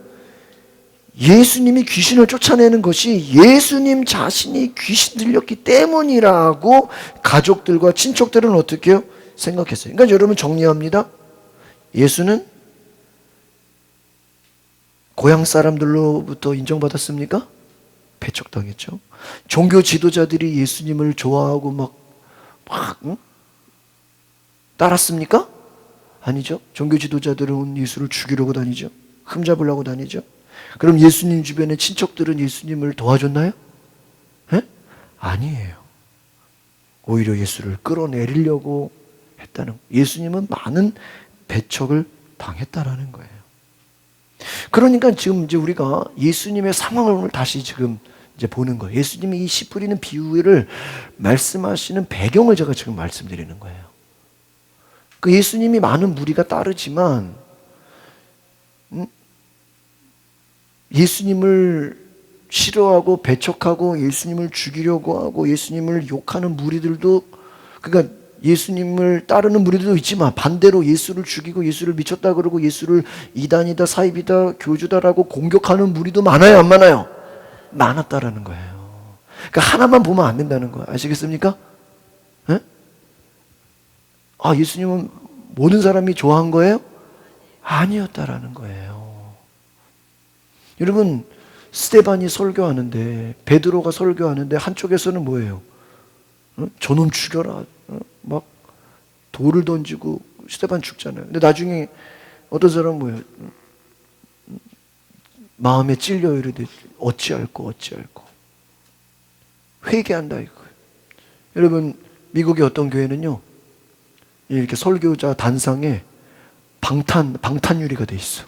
S1: 예수님이 귀신을 쫓아내는 것이 예수님 자신이 귀신 들렸기 때문이라고 가족들과 친척들은 어떻게 해요? 생각했어요. 그러니까 여러분 정리합니다. 예수는 고향 사람들로부터 인정받았습니까? 배척당했죠. 종교 지도자들이 예수님을 좋아하고 응? 따랐습니까? 아니죠. 종교 지도자들은 예수를 죽이려고 다니죠. 흠잡으려고 다니죠. 그럼 예수님 주변의 친척들은 예수님을 도와줬나요? 에? 아니에요. 오히려 예수를 끌어내리려고 했다는 거예요. 예수님은 많은 배척을 당했다라는 거예요. 그러니까 지금 이제 우리가 예수님의 상황을 다시 지금 이제 보는 거예요. 예수님이 이 씨 뿌리는 비유를 말씀하시는 배경을 제가 지금 말씀드리는 거예요. 그 예수님이 많은 무리가 따르지만 예수님을 싫어하고 배척하고 예수님을 죽이려고 하고 예수님을 욕하는 무리들도, 그러니까 예수님을 따르는 무리들도 있지만 반대로 예수를 죽이고 예수를 미쳤다 그러고 예수를 이단이다 사입이다 교주다라고 공격하는 무리도 많아요, 안 많아요? 많았다라는 거예요. 그러니까 하나만 보면 안 된다는 거예요. 아시겠습니까? 에? 아, 예수님은 모든 사람이 좋아한 거예요? 아니었다라는 거예요. 여러분, 스데반이 설교하는데, 베드로가 설교하는데 한쪽에서는 뭐예요? 저놈 죽여라. 막 돌을 던지고 스데반 죽잖아요. 근데 나중에 어떤 사람은 뭐예요? 마음에 찔려 이르되 어찌할꼬 회개한다 이거예요. 여러분, 미국의 어떤 교회는요, 이렇게 설교자 단상에 방탄유리가 돼 있어.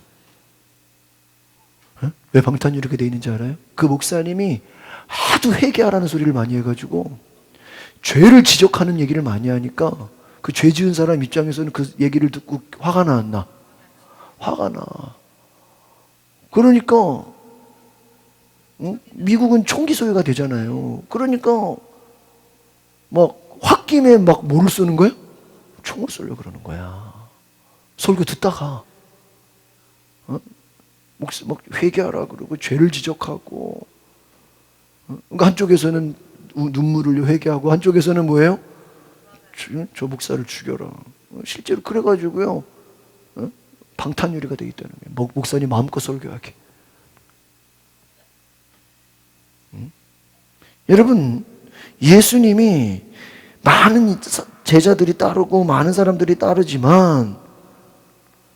S1: 왜 방탄유리가 돼 있는지 알아요? 그 목사님이 하도 회개하라는 소리를 많이 해가지고 죄를 지적하는 얘기를 많이 하니까 그 죄 지은 사람 입장에서는 그 얘기를 듣고 화가 나, 안 나? 화가 나. 그러니까 미국은 총기 소유가 되잖아요. 그러니까 막 홧김에 막 뭐를 쏘는 거예요? 총을 쏘려고 그러는 거야. 설교 듣다가 막 회개하라 그러고 죄를 지적하고, 그러니까 한쪽에서는 눈물을 흘려 회개하고 한쪽에서는 뭐예요? 저 목사를 죽여라. 실제로 그래가지고요, 방탄유리가 되어 있다는 거예요. 목사님 마음껏 설교하게. 여러분, 예수님이 많은 제자들이 따르고 많은 사람들이 따르지만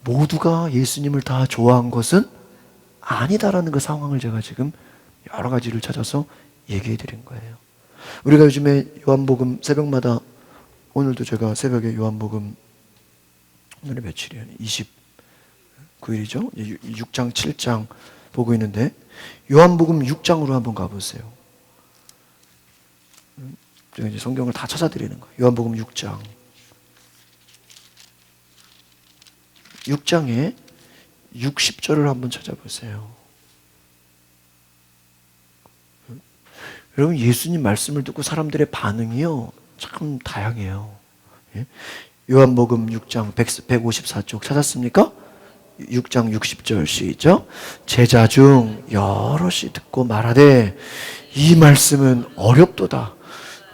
S1: 모두가 예수님을 다 좋아한 것은 아니다라는 그 상황을 제가 지금 여러 가지를 찾아서 얘기해 드린 거예요. 우리가 요즘에 요한복음 새벽마다, 오늘도 제가 새벽에 요한복음, 오늘이 며칠이에요? 29일이죠? 6장, 7장 보고 있는데 요한복음 6장으로 한번 가보세요. 제가 이제 성경을 다 찾아드리는 거예요. 요한복음 6장. 6장에 60절을 한번 찾아보세요. 여러분, 예수님 말씀을 듣고 사람들의 반응이요, 참 다양해요. 요한복음 6장 154쪽 찾았습니까? 6장 60절 시작. 제자 중 여럿이 듣고 말하되 이 말씀은 어렵도다.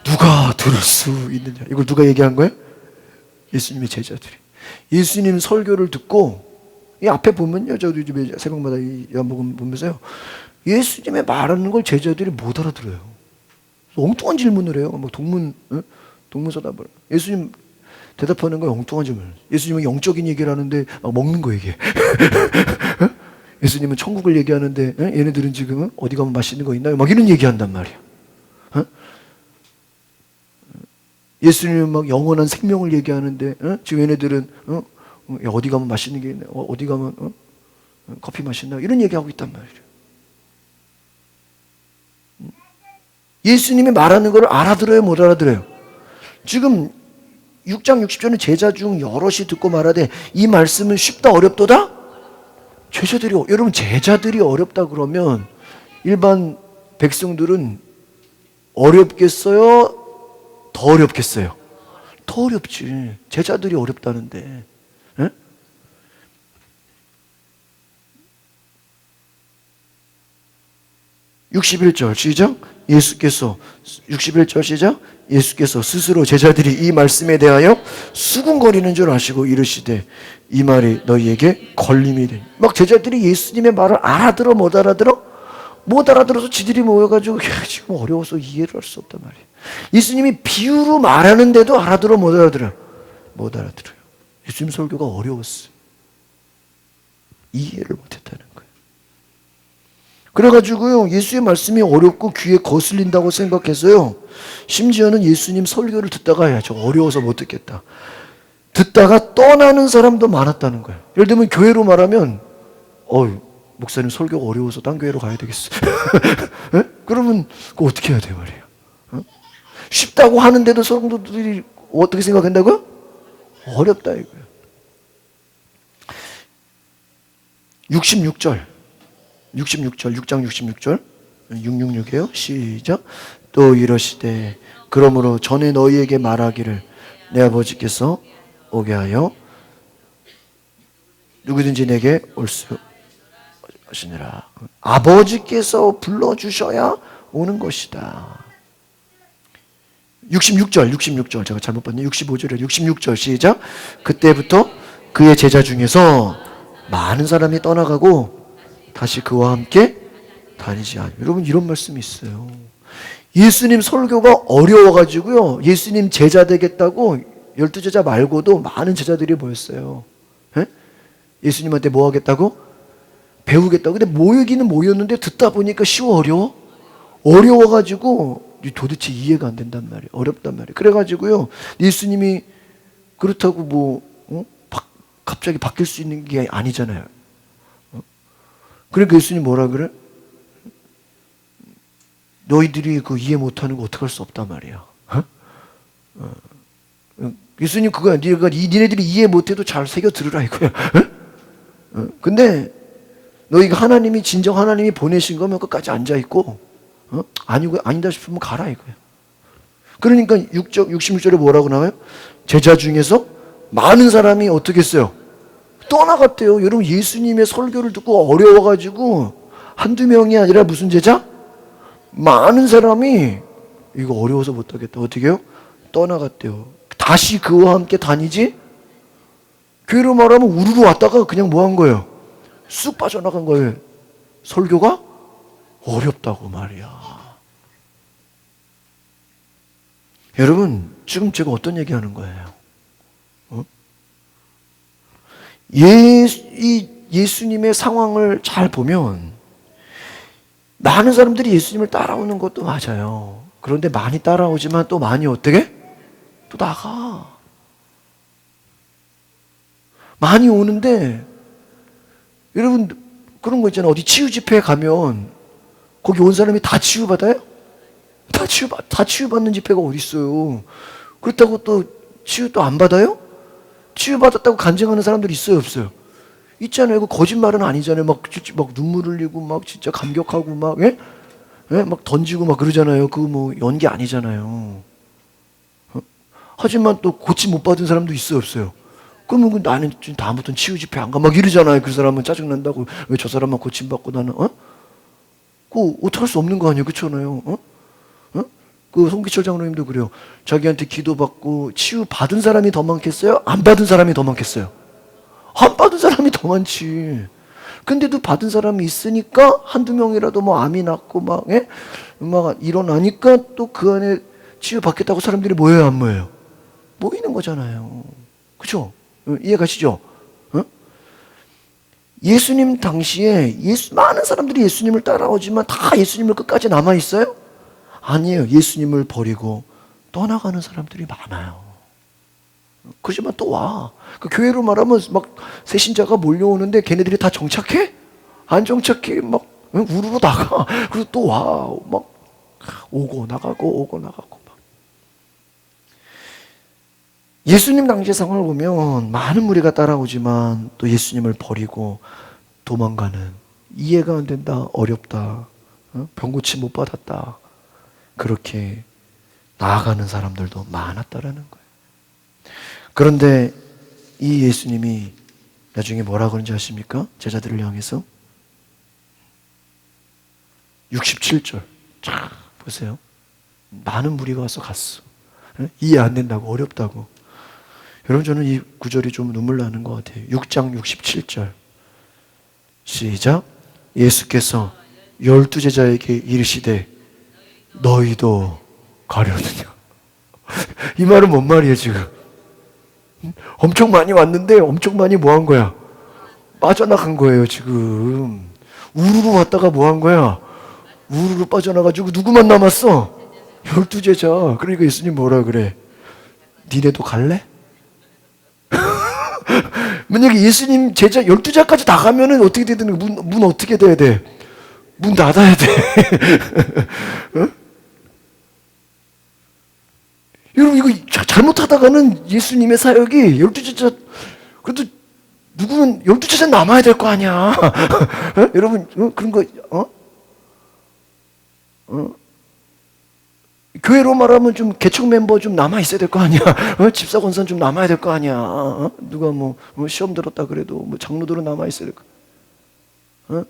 S1: 누가 들을 수 있느냐. 이걸 누가 얘기한 거예요? 예수님의 제자들이. 예수님 설교를 듣고, 이 앞에 보면요, 저도 요즘에 새벽마다 이 요한복음 보면서요, 예수님의 말하는 걸 제자들이 못 알아들어요. 엉뚱한 질문을 해요. 막 동문서답을. 예수님 대답하는 거 엉뚱한 질문. 예수님은 영적인 얘기를 하는데 막 먹는 거 얘기해. 예수님은 천국을 얘기하는데 얘네들은 지금 어디 가면 맛있는 거 있나요? 막 이런 얘기한단 말이야. 예수님은 막 영원한 생명을 얘기하는데 지금 얘네들은 어디 가면 맛있는 게 있나요? 어디 가면 커피 맛있나요? 이런 얘기하고 있단 말이에요. 예수님이 말하는 걸 알아들어요, 못 알아들어요? 지금 6장 60절은 제자 중 여럿이 듣고 말하되 이 말씀은 쉽다 어렵도다? 여러분, 제자들이 어렵다 그러면 일반 백성들은 어렵겠어요? 더 어렵겠어요? 더 어렵지. 제자들이 어렵다는데. 에? 61절 시작. 예수께서 61절 시작. 예수께서 스스로 제자들이 이 말씀에 대하여 수군거리는 줄 아시고 이르시되 이 말이 너희에게 걸림이 되니. 막 제자들이 예수님의 말을 알아들어 못 알아들어? 못 알아들어서 지들이 모여가지고 야, 지금 어려워서 이해를 할 수 없단 말이에요. 예수님이 비유로 말하는데도 알아들어 못 알아들어요. 못 알아들어요. 예수님 설교가 어려웠어요. 이해를 못했다는 거예요. 그래가지고요, 예수의 말씀이 어렵고 귀에 거슬린다고 생각해서요, 심지어는 예수님 설교를 듣다가 야, 저 어려워서 못 듣겠다, 듣다가 떠나는 사람도 많았다는 거예요. 예를 들면 교회로 말하면 목사님 설교가 어려워서 딴 교회로 가야 되겠어. 네? 그러면 그거 어떻게 해야 돼요 말이에요. 쉽다고 하는데도 성도들이 어떻게 생각한다고요? 어렵다 이거예요. 66절 6장 66절 666이에요. 시작. 또 이러시되 그러므로 전에 너희에게 말하기를 내 아버지께서 오게 하여 누구든지 내게 올 수 하시니라. 아버지께서 불러주셔야 오는 것이다. 66절 제가 잘못 봤네요. 65절에 66절 시작. 그때부터 그의 제자 중에서 많은 사람이 떠나가고 다시 그와 함께 다니지 않아요. 여러분 이런 말씀이 있어요. 예수님 설교가 어려워가지고요, 예수님 제자 되겠다고 12제자 말고도 많은 제자들이 모였어요. 예? 예수님한테 뭐 하겠다고? 배우겠다고. 근데 모이기는 모였는데 듣다 보니까 쉬워 어려워? 어려워가지고 도대체 이해가 안 된단 말이에요. 어렵단 말이에요. 그래가지고요, 예수님이 그렇다고 갑자기 바뀔 수 있는 게 아니잖아요. 그러니까 예수님 뭐라 그래? 너희들이 그 이해 못하는 거 어떡할 수 없단 말이야. 예수님 그거야. 니네들이 이해 못해도 잘 새겨 들으라 이거야. 근데 너희가 하나님이 진정 하나님이 보내신 거면 끝까지 앉아 있고, 아니다 싶으면 가라 이거야. 그러니까 66절에 뭐라고 나와요? 제자 중에서 많은 사람이 어떻게 했어요? 떠나갔대요. 여러분 예수님의 설교를 듣고 어려워가지고 한두 명이 아니라 무슨 제자? 많은 사람이 이거 어려워서 못하겠다. 어떻게 해요? 떠나갔대요. 다시 그와 함께 다니지? 교회로 말하면 우르르 왔다가 그냥 뭐 한 거예요? 쑥 빠져나간 거예요. 설교가 어렵다고 말이야. 여러분 지금 제가 어떤 얘기하는 거예요? 예수님의 상황을 잘 보면 많은 사람들이 예수님을 따라오는 것도 맞아요. 그런데 많이 따라오지만 또 많이 어떻게? 또 나가. 많이 오는데 여러분 그런 거 있잖아요. 어디 치유 집회에 가면 거기 온 사람이 다 치유받아요? 다 치유받는 집회가 어디 있어요? 그렇다고 또 치유 또 안 받아요? 치유받았다고 간증하는 사람들이 있어요, 없어요? 있잖아요. 그 거짓말은 아니잖아요. 막 눈물 흘리고 막 진짜 감격하고 막 예? 예? 막 던지고 막 그러잖아요. 그 뭐 연기 아니잖아요. 하지만 또 고침 못 받은 사람도 있어요, 없어요? 그러면 나는 다음부터는 치유 집회 안 가. 막 이러잖아요. 그 사람은 짜증난다고. 왜 저 사람만 고침받고 나는, 그거 어떡할 수 없는 거 아니에요. 그렇잖아요. 그 송기철 장로님도 그래요. 자기한테 기도받고 치유 받은 사람이 더 많겠어요? 안 받은 사람이 더 많겠어요? 안 받은 사람이 더 많지. 근데도 받은 사람이 있으니까 한두 명이라도 뭐 암이 났고 막, 예? 막 일어나니까 또 그 안에 치유 받겠다고 사람들이 모여요, 안 모여요? 모이는 거잖아요. 그죠? 이해 가시죠? 예수님 당시에 많은 사람들이 예수님을 따라오지만 다 예수님을 끝까지 남아있어요? 아니에요. 예수님을 버리고 떠나가는 사람들이 많아요. 그렇지만 또 와. 그 교회로 말하면 막 새신자가 몰려오는데 걔네들이 다 정착해? 안 정착해. 막 우르르 나가. 그리고 또 와. 막 오고 나가고. 막. 예수님 당시의 상황을 보면 많은 무리가 따라오지만 또 예수님을 버리고 도망가는, 이해가 안 된다, 어렵다, 병 고침 못 받았다, 그렇게 나아가는 사람들도 많았다라는 거예요. 그런데 이 예수님이 나중에 뭐라 그런지 아십니까? 제자들을 향해서 67절. 자, 보세요. 많은 무리가 와서 갔어. 이해 안 된다고, 어렵다고. 여러분, 저는 이 구절이 좀 눈물 나는 것 같아요. 6장 67절. 시작. 예수께서 12제자에게 이르시되 너희도 가려느냐. 이 말은 뭔 말이에요 지금? 엄청 많이 왔는데 엄청 많이 뭐 한 거야? 빠져나간 거예요 지금. 우르르 왔다가 뭐 한 거야? 우르르 빠져나가지고 누구만 남았어? 12제자. 그러니까 예수님 뭐라 그래? 니네도 갈래? 만약에 예수님 제자 12자까지 다 가면은 어떻게 되든 문 어떻게 돼야 돼? 문 닫아야 돼. 어? 여러분 이거 잘못하다가는 예수님의 사역이 12제자 그래도 누구는 12제자 남아야 될 거 아니야. 어? 여러분 그런 거 교회로 말하면 좀 개척 멤버 좀 남아 있어야 될 거 아니야. 집사 권사는 좀 남아야 될 거 아니야. 누가 뭐 시험 들었다 그래도 뭐 장로들은 남아 있어야 될 거.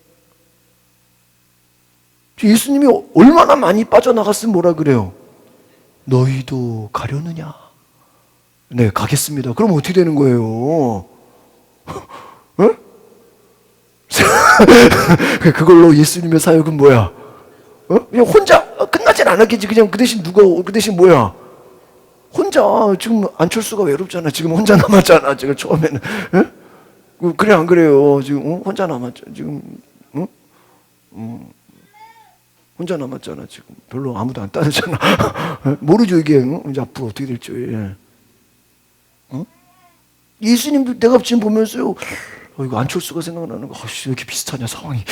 S1: 예수님이 얼마나 많이 빠져나갔으면 뭐라 그래요? 너희도 가려느냐? 네, 가겠습니다. 그럼 어떻게 되는 거예요? 그걸로 예수님의 사역은 뭐야? 그냥 혼자 끝나진 않았겠지. 그냥 그 대신 그 대신 뭐야? 혼자. 지금 안철수가 외롭잖아. 지금 혼자 남았잖아. 지금 처음에는. 그래 안 그래요? 지금 혼자 남았죠. 지금 혼자 남았잖아. 지금 별로 아무도 안 따르잖아. 모르죠 이게 이제 앞으로 어떻게 될지. 예수님도 내가 지금 보면서요. 이거 안철수가 생각나는 거. 왜 이렇게 비슷하냐 상황이.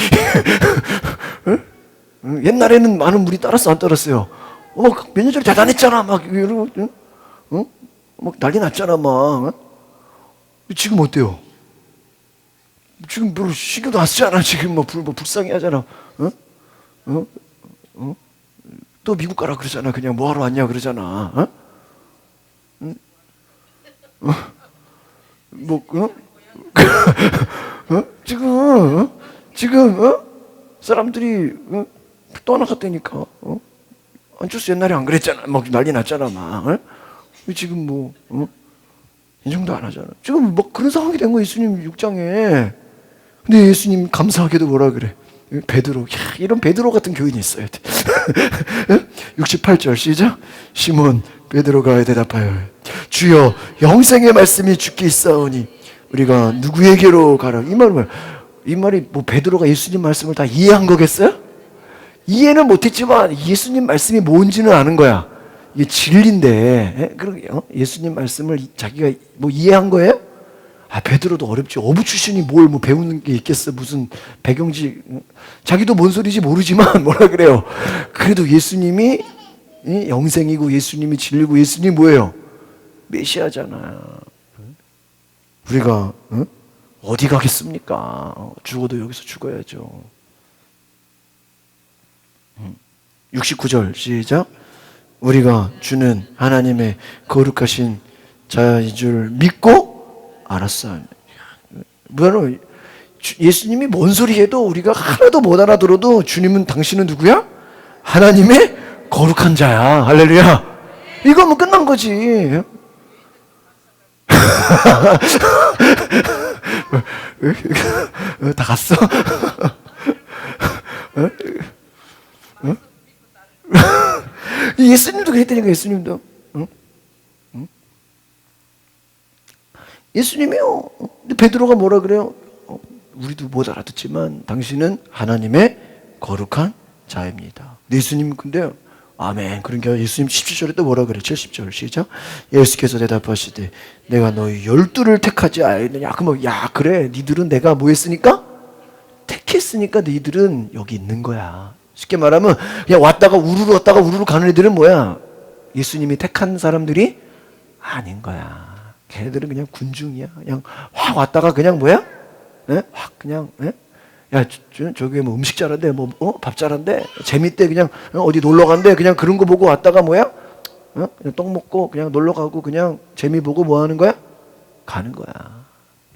S1: 옛날에는 많은 물이 따랐어 안 따랐어요? 몇 년 전에 대단했잖아. 막 이러고 막 난리 났잖아 막. 지금 어때요? 지금 별로 신경도 안 쓰잖아. 지금 뭐 불쌍해 하잖아. 또 미국 가라 그러잖아. 그냥 뭐하러 왔냐 그러잖아. 지금 사람들이 떠나갔다니까. 안철수 옛날에 안 그랬잖아. 막 난리 났잖아 막. 지금 뭐 인정도 안 하잖아. 지금 막 그런 상황이 된 거야 예수님 6장에. 근데 예수님 감사하게도 뭐라 그래? 베드로. 이런 베드로 같은 교인이 있어야 돼. 68절 시작. 시몬 베드로가 대답하여 주여 영생의 말씀이 주께 있사오니 우리가 누구에게로 가라. 이 말이 뭐 베드로가 예수님 말씀을 다 이해한 거겠어요? 이해는 못했지만 예수님 말씀이 뭔지는 아는 거야. 이게 진리인데 예수님 말씀을 자기가 뭐 이해한 거예요? 베드로도 어렵지. 어부 출신이 뭘 뭐 배우는 게 있겠어. 무슨 배경지. 자기도 뭔 소리인지 모르지만 뭐라 그래요. 그래도 예수님이 영생이고 예수님이 진리고 예수님이 뭐예요? 메시아잖아요. 우리가 어디 가겠습니까? 죽어도 여기서 죽어야죠. 69절 시작. 우리가 주는 하나님의 거룩하신 자인 줄 믿고 알았어. 뭐야? 예수님이 뭔 소리 해도 우리가 하나도 못 알아들어도 주님은 당신은 누구야? 하나님의 거룩한 자야. 할렐루야. 이거면 끝난 거지. 다 갔어? 예수님도 그랬다니까. 예수님도. 예수님이요. 근데 베드로가 뭐라 그래요? 우리도 못 알아듣지만 당신은 하나님의 거룩한 자입니다. 예수님 근데 아멘. 그러니까 예수님 17절에 또 뭐라 그래? 70절 시작. 예수께서 대답하시되 내가 너희 12를 택하지 아니느냐. 그럼 야 그래 니들은 내가 뭐 했으니까? 택했으니까 너희들은 여기 있는 거야. 쉽게 말하면 그냥 왔다가 우르르 가는 애들은 뭐야? 예수님이 택한 사람들이 아닌 거야. 걔네들은 그냥 군중이야. 그냥 확 왔다가 그냥 뭐야? 확 그냥 야 저기 뭐 음식 잘한대, 뭐 밥 잘한대, 재밌대, 그냥 어디 놀러 간대, 그냥 그런 거 보고 왔다가 뭐야? 그냥 떡 먹고 그냥 놀러 가고 그냥 재미 보고 뭐 하는 거야? 가는 거야.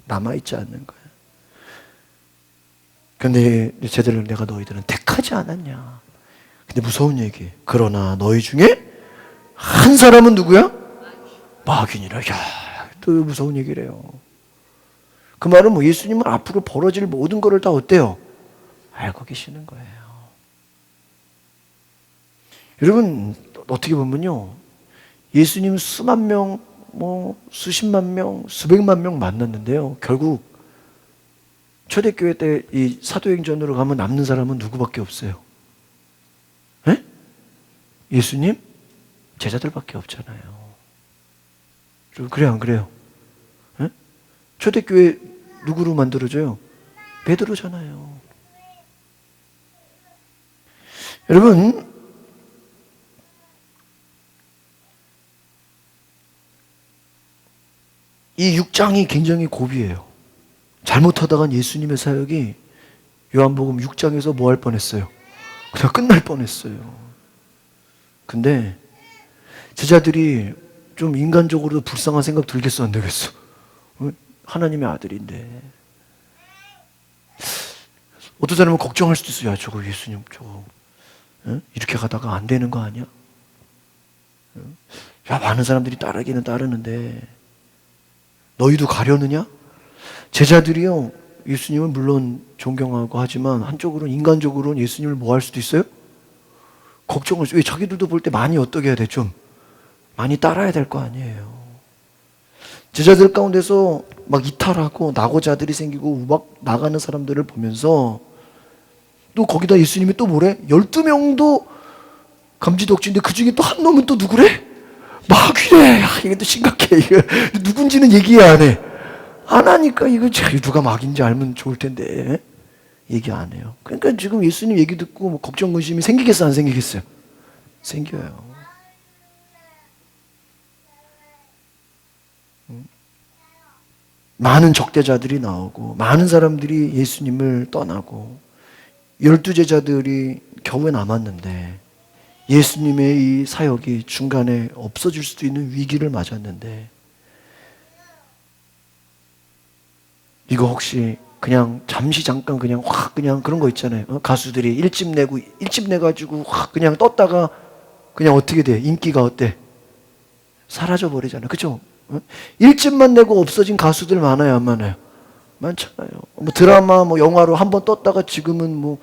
S1: 남아 있지 않는 거야. 근데 제대로 내가 너희들은 택하지 않았냐? 근데 무서운 얘기. 그러나 너희 중에 한 사람은 누구야? 마귀니라. 야, 또 무서운 얘기래요. 그 말은 뭐 예수님은 앞으로 벌어질 모든 것을 다 어때요? 알고 계시는 거예요. 여러분, 어떻게 보면요, 예수님 수만 명, 뭐 수십만 명, 수백만 명 만났는데요, 결국 초대교회 때 이 사도행전으로 가면 남는 사람은 누구밖에 없어요? 에? 예수님? 제자들밖에 없잖아요. 그래요, 안 그래요? 에? 초대교회 누구로 만들어져요? 베드로잖아요. 여러분, 이 6장이 굉장히 고비예요. 잘못하다간 예수님의 사역이 요한복음 6장에서 뭐 할 뻔했어요? 그냥 끝날 뻔했어요. 근데 제자들이 좀 인간적으로 불쌍한 생각 들겠어, 안 되겠어? 하나님의 아들인데. 어떤 사람은 걱정할 수도 있어요. 야, 저거 예수님 저거 이렇게 가다가 안 되는 거 아니야? 야, 많은 사람들이 따르기는 따르는데 너희도 가려느냐? 제자들이요, 예수님은 물론 존경하고 하지만 한쪽으로는 인간적으로는 예수님을 뭐 할 수도 있어요? 걱정을. 왜? 자기들도 볼 때 많이 어떻게 해야 돼? 좀 많이 따라야 될 거 아니에요. 제자들 가운데서 막 이탈하고 낙오자들이 생기고 막 나가는 사람들을 보면서 또 거기다 예수님이 또 뭐래? 12명도 감지덕지인데 그 중에 또 한 놈은 또 누구래? 마귀래. 이게 또 심각해. 이거 누군지는 얘기 안 해. 안 하니까 이거 누가 마귀인지 알면 좋을 텐데 얘기 안 해요. 그러니까 지금 예수님 얘기 듣고 뭐 걱정 근심이 생기겠어, 안 생기겠어요? 생겨요. 많은 적대자들이 나오고 많은 사람들이 예수님을 떠나고 12제자들이 겨우 남았는데 예수님의 이 사역이 중간에 없어질 수도 있는 위기를 맞았는데 이거 혹시 그냥 잠시 잠깐 그냥 확 그냥 그런 거 있잖아요. 가수들이 1집 내가지고 확 그냥 떴다가 그냥 어떻게 돼? 인기가 어때? 사라져 버리잖아요. 그죠? 1집만 내고 없어진 가수들 많아요, 안 많아요? 많잖아요. 뭐 드라마, 뭐 영화로 한번 떴다가 지금은 뭐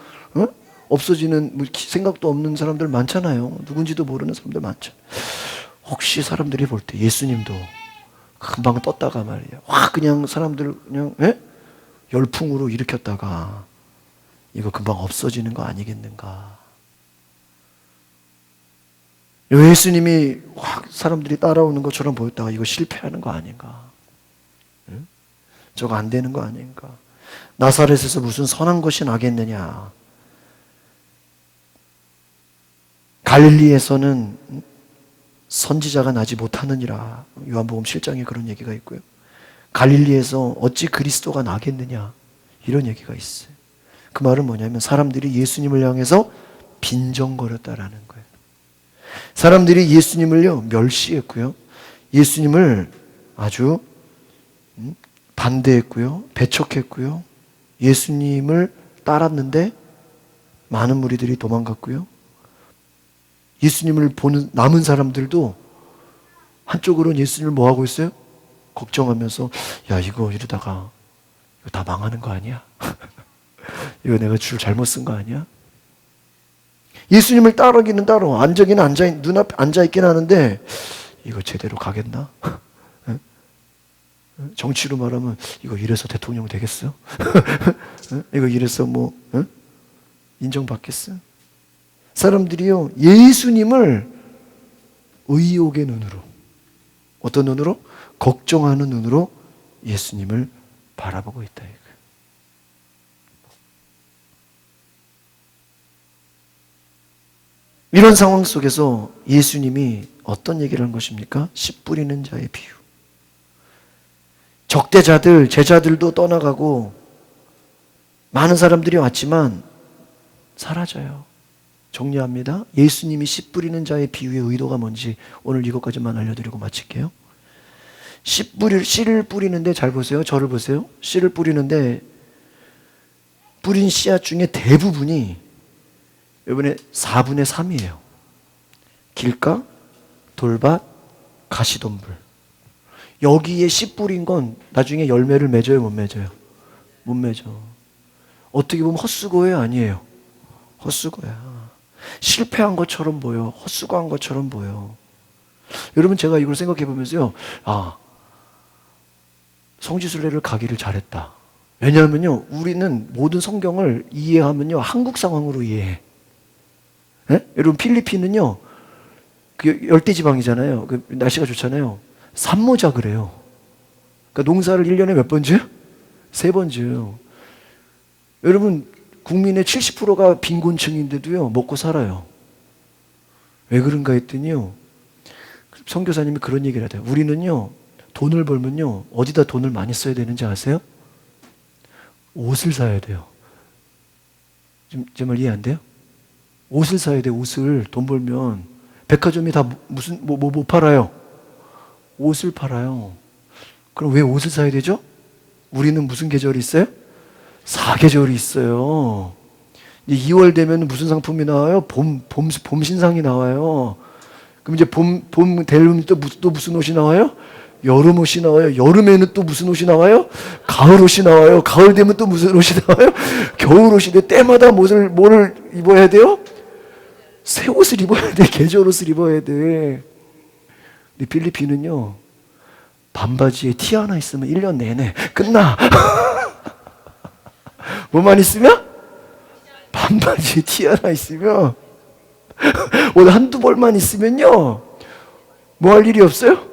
S1: 없어지는 뭐 생각도 없는 사람들 많잖아요. 누군지도 모르는 사람들 많죠. 혹시 사람들이 볼 때 예수님도 금방 떴다가 말이에요. 확 그냥 사람들 그냥 열풍으로 일으켰다가 이거 금방 없어지는 거 아니겠는가? 예수님이 확 사람들이 따라오는 것처럼 보였다가 이거 실패하는 거 아닌가? 응? 저거 안 되는 거 아닌가? 나사렛에서 무슨 선한 것이 나겠느냐? 갈릴리에서는 선지자가 나지 못하느니라. 요한복음 7장에 그런 얘기가 있고요. 갈릴리에서 어찌 그리스도가 나겠느냐? 이런 얘기가 있어요. 그 말은 뭐냐면 사람들이 예수님을 향해서 빈정거렸다라는 거예요. 사람들이 예수님을요 멸시했고요. 예수님을 아주 반대했고요. 배척했고요. 예수님을 따랐는데 많은 무리들이 도망갔고요. 예수님을 보는 남은 사람들도 한쪽으로는 예수님을 뭐 하고 있어요? 걱정하면서 야 이거 이러다가 이거 다 망하는 거 아니야? 이거 내가 줄 잘못 쓴 거 아니야? 예수님을 따르기는 따로 앉아기는 눈앞에 앉아있긴 하는데 이거 제대로 가겠나? 정치로 말하면 이거 이래서 대통령 되겠어? 이거 이래서 뭐 인정받겠어? 사람들이요 예수님을 의욕의 눈으로 어떤 눈으로? 걱정하는 눈으로 예수님을 바라보고 있다. 이런 상황 속에서 예수님이 어떤 얘기를 한 것입니까? 씨 뿌리는 자의 비유. 적대자들, 제자들도 떠나가고 많은 사람들이 왔지만 사라져요. 정리합니다. 예수님이 씨 뿌리는 자의 비유의 의도가 뭔지 오늘 이것까지만 알려드리고 마칠게요. 씨를 뿌리는데 잘 보세요. 저를 보세요. 씨를 뿌리는데 뿌린 씨앗 중에 대부분이 이번에 4분의 3이에요. 길가, 돌밭, 가시덤불. 여기에 씨 뿌린 건 나중에 열매를 맺어요, 못 맺어요? 못 맺어. 어떻게 보면 헛수고예요, 아니에요? 헛수고야. 실패한 것처럼 보여. 헛수고한 것처럼 보여. 여러분, 제가 이걸 생각해 보면서요, 성지순례를 가기를 잘했다. 왜냐하면요, 우리는 모든 성경을 이해하면요, 한국 상황으로 이해해. 네? 여러분, 필리핀은요, 그 열대지방이잖아요. 그 날씨가 좋잖아요. 산모자 그래요. 그러니까 농사를 1년에 몇 번 지어요? 3번 지어요. 여러분, 국민의 70%가 빈곤층인데도요, 먹고 살아요. 왜 그런가 했더니요, 선교사님이 그런 얘기를 하대요. 우리는요, 돈을 벌면요, 어디다 돈을 많이 써야 되는지 아세요? 옷을 사야 돼요. 제 말 이해 안 돼요? 옷을 사야 돼요. 옷을. 돈 벌면 백화점이 다 무슨 뭐 팔아요? 옷을 팔아요. 그럼 왜 옷을 사야 되죠? 우리는 무슨 계절이 있어요? 사계절이 있어요. 2월 되면 무슨 상품이 나와요? 봄 신상이 나와요. 그럼 이제 봄 되면 또 무슨 옷이 나와요? 여름 옷이 나와요. 여름에는 또 무슨 옷이 나와요? 가을 옷이 나와요. 가을 되면 또 무슨 옷이 나와요? 겨울 옷이 돼. 때마다 뭐를 입어야 돼요? 새 옷을 입어야 돼. 계절 옷을 입어야 돼. 근데 필리핀은요, 반바지에 티 하나 있으면 1년 내내 끝나. 뭐만 있으면? 반바지에 티 하나 있으면, 오늘 한두 벌만 있으면요, 뭐 할 일이 없어요?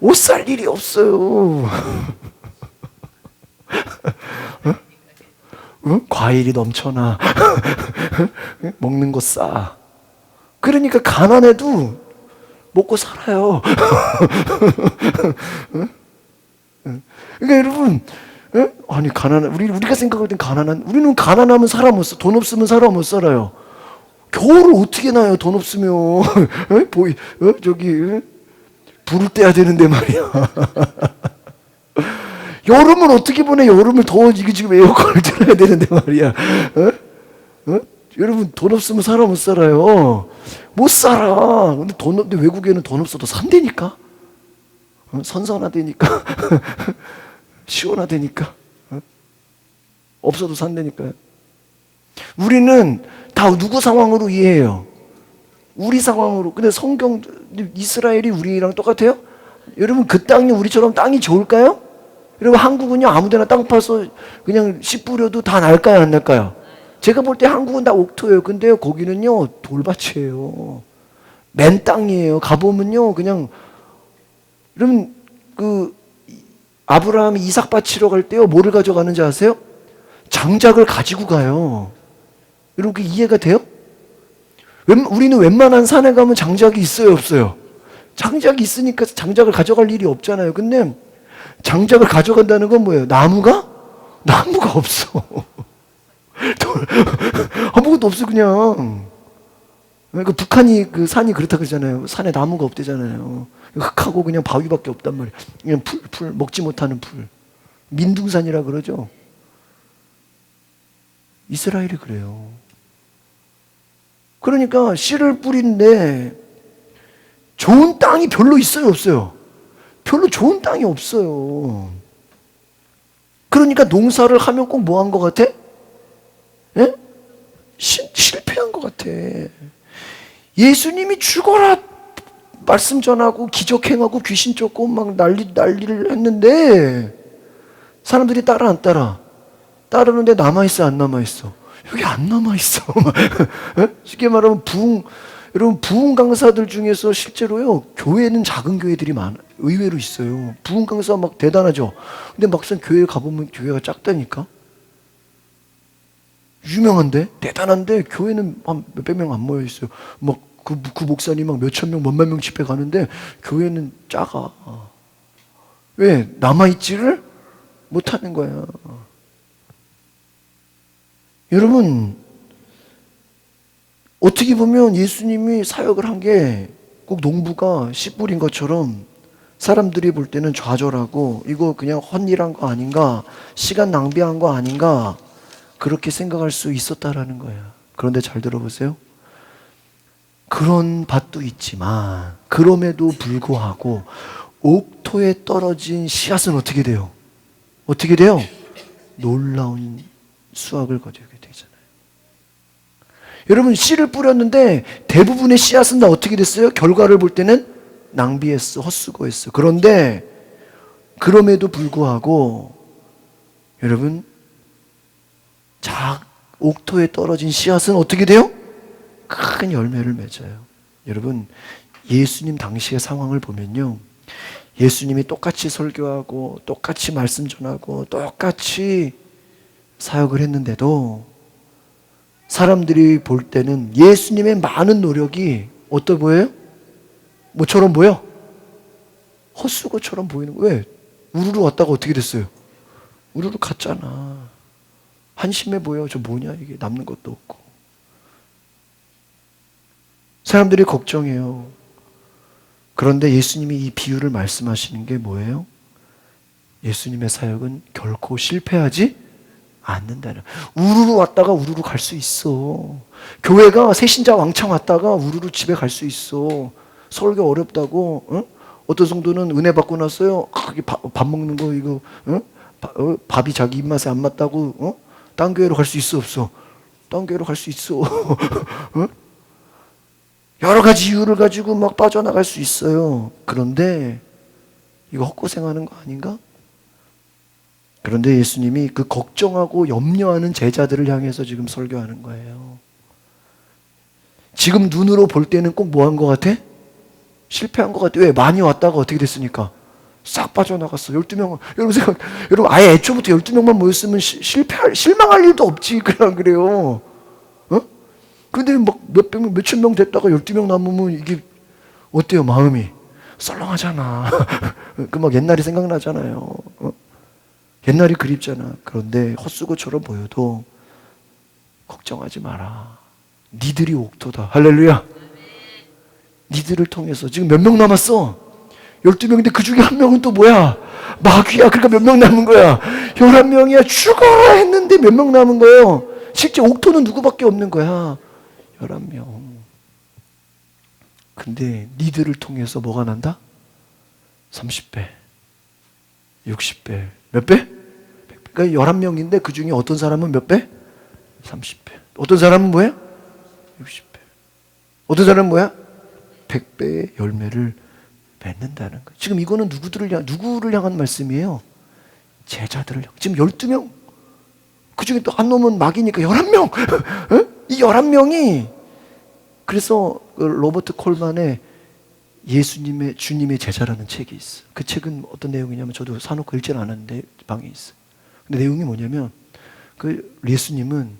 S1: 옷 살 일이 없어요. 과일이 넘쳐나. 먹는 거 싸. 그러니까 가난해도 먹고 살아요. 그러니까 여러분, 아니 우리가 생각할 땐 우리는 가난하면 살아 못 써. 돈 없으면 살아 못 살아요. 겨울을 어떻게 나요? 돈 없으면 불을 떼야 되는데 말이야. 여름은 어떻게 보내? 여름을 더워지게 지금 에어컨을 틀어야 되는데 말이야. 여러분, 돈 없으면 살아 못 살아요. 못 살아. 근데 외국에는 돈 없어도 산다니까. 선선하다니까. 시원하다니까. 없어도 산다니까요. 우리는 다 누구 상황으로 이해해요? 우리 상황으로. 근데 이스라엘이 우리랑 똑같아요? 여러분, 그 땅이 우리처럼 땅이 좋을까요? 여러분, 한국은요, 아무데나 땅 파서 그냥 씨 뿌려도 다 날까요, 안 날까요? 제가 볼 때 한국은 다 옥토예요. 근데요, 거기는요, 돌밭이에요. 맨 땅이에요. 가보면요, 그냥, 여러분, 아브라함이 이삭 바치러 갈 때요, 뭐를 가져가는지 아세요? 장작을 가지고 가요. 여러분, 그 이해가 돼요? 우리는 웬만한 산에 가면 장작이 있어요, 없어요? 장작이 있으니까 장작을 가져갈 일이 없잖아요. 근데 장작을 가져간다는 건 뭐예요? 나무가 없어. 아무것도 없어, 그냥. 그러니까 북한이 그 산이 그렇다 그러잖아요. 산에 나무가 없대잖아요. 흙하고 그냥 바위밖에 없단 말이에요. 그냥 풀, 먹지 못하는 풀. 민둥산이라 그러죠. 이스라엘이 그래요. 그러니까 씨를 뿌린데 좋은 땅이 별로 있어요, 없어요? 별로 좋은 땅이 없어요. 그러니까 농사를 하면 꼭 뭐 한 것 같아? 예? 실패한 것 같아. 예수님이 죽어라 말씀 전하고 기적행하고 귀신 쫓고 막 난리를 했는데 사람들이 따라 안 따라? 따르는데 남아있어, 안 남아있어? 여기 안 남아있어. 쉽게 말하면 여러분, 부흥 강사들 중에서 실제로요, 교회는 작은 교회들이 의외로 있어요. 부흥 강사 막 대단하죠? 근데 막상 교회 가보면 교회가 작다니까? 유명한데? 대단한데? 교회는 한 몇백 명 안 모여있어요. 막 그 목사님 막 몇천 명, 몇만 명 집회 가는데 교회는 작아. 왜? 남아있지를 못하는 거야. 여러분, 어떻게 보면 예수님이 사역을 한 게 꼭 농부가 씨 뿌린 것처럼 사람들이 볼 때는 좌절하고 이거 그냥 헛일한 거 아닌가, 시간 낭비한 거 아닌가, 그렇게 생각할 수 있었다라는 거야. 그런데 잘 들어보세요. 그런 밭도 있지만 그럼에도 불구하고 옥토에 떨어진 씨앗은 어떻게 돼요? 어떻게 돼요? 놀라운 수확을 거두게 되잖아요. 여러분, 씨를 뿌렸는데 대부분의 씨앗은 다 어떻게 됐어요? 결과를 볼 때는 낭비했어, 헛수고했어. 그런데 그럼에도 불구하고 여러분, 옥토에 떨어진 씨앗은 어떻게 돼요? 큰 열매를 맺어요. 여러분, 예수님 당시의 상황을 보면요, 예수님이 똑같이 설교하고 똑같이 말씀 전하고 똑같이 사역을 했는데도 사람들이 볼 때는 예수님의 많은 노력이 어떠 보여요? 뭐처럼 보여? 헛수고처럼 보이는 거예요. 왜? 우르르 왔다가 어떻게 됐어요? 우르르 갔잖아. 한심해 보여. 저 뭐냐 이게, 남는 것도 없고. 사람들이 걱정해요. 그런데 예수님이 이 비유를 말씀하시는 게 뭐예요? 예수님의 사역은 결코 실패하지 않는다는. 우르르 왔다가 우르르 갈 수 있어. 교회가 새신자 왕창 왔다가 우르르 집에 갈 수 있어. 설교 어렵다고, 응? 어떤 성도는 은혜 받고 났어요. 밥 먹는 거 이거, 응? 밥이 자기 입맛에 안 맞다고, 어? 딴 교회로 갈 수 있어, 없어? 딴 교회로 갈 수 있어. 응? 여러 가지 이유를 가지고 막 빠져나갈 수 있어요. 그런데 이거 헛고생하는 거 아닌가? 그런데 예수님이 그 걱정하고 염려하는 제자들을 향해서 지금 설교하는 거예요. 지금 눈으로 볼 때는 꼭 뭐 한 것 같아? 실패한 것 같아. 왜? 많이 왔다가 어떻게 됐으니까? 싹 빠져나갔어. 12명. 여러분, 아예 애초부터 12명만 모였으면 실망할 일도 없지. 그냥 그래요. 근데 막 몇천 명 됐다가 12명 남으면 이게 어때요? 마음이 썰렁하잖아. 그 막 옛날이 생각나잖아요. 옛날이 그립잖아. 그런데 헛수고처럼 보여도 걱정하지 마라. 니들이 옥토다. 할렐루야. 니들을 통해서 지금 몇 명 남았어? 12명인데 그 중에 한 명은 또 뭐야? 마귀야. 그러니까 몇 명 남은 거야? 11명이야. 죽어라 했는데 몇 명 남은 거예요? 실제 옥토는 누구밖에 없는 거야? 11명. 근데 니들을 통해서 뭐가 난다? 30배, 60배, 몇 배? 100배. 그러니까 11명인데 그 중에 어떤 사람은 몇 배? 30배. 어떤 사람은 뭐야? 60배. 어떤 사람은 뭐야? 100배의 열매를 맺는다는 거예요. 지금 이거는 누구를 향한 말씀이에요? 제자들을 향한. 지금 12명. 그 중에 또 한 놈은 마귀니까 11명. 이 11명이, 그래서 그 로버트 콜만의 주님의 제자라는 책이 있어. 그 책은 어떤 내용이냐면, 저도 사놓고 읽지는 않았는데 방에 있어. 근데 내용이 뭐냐면, 그 예수님은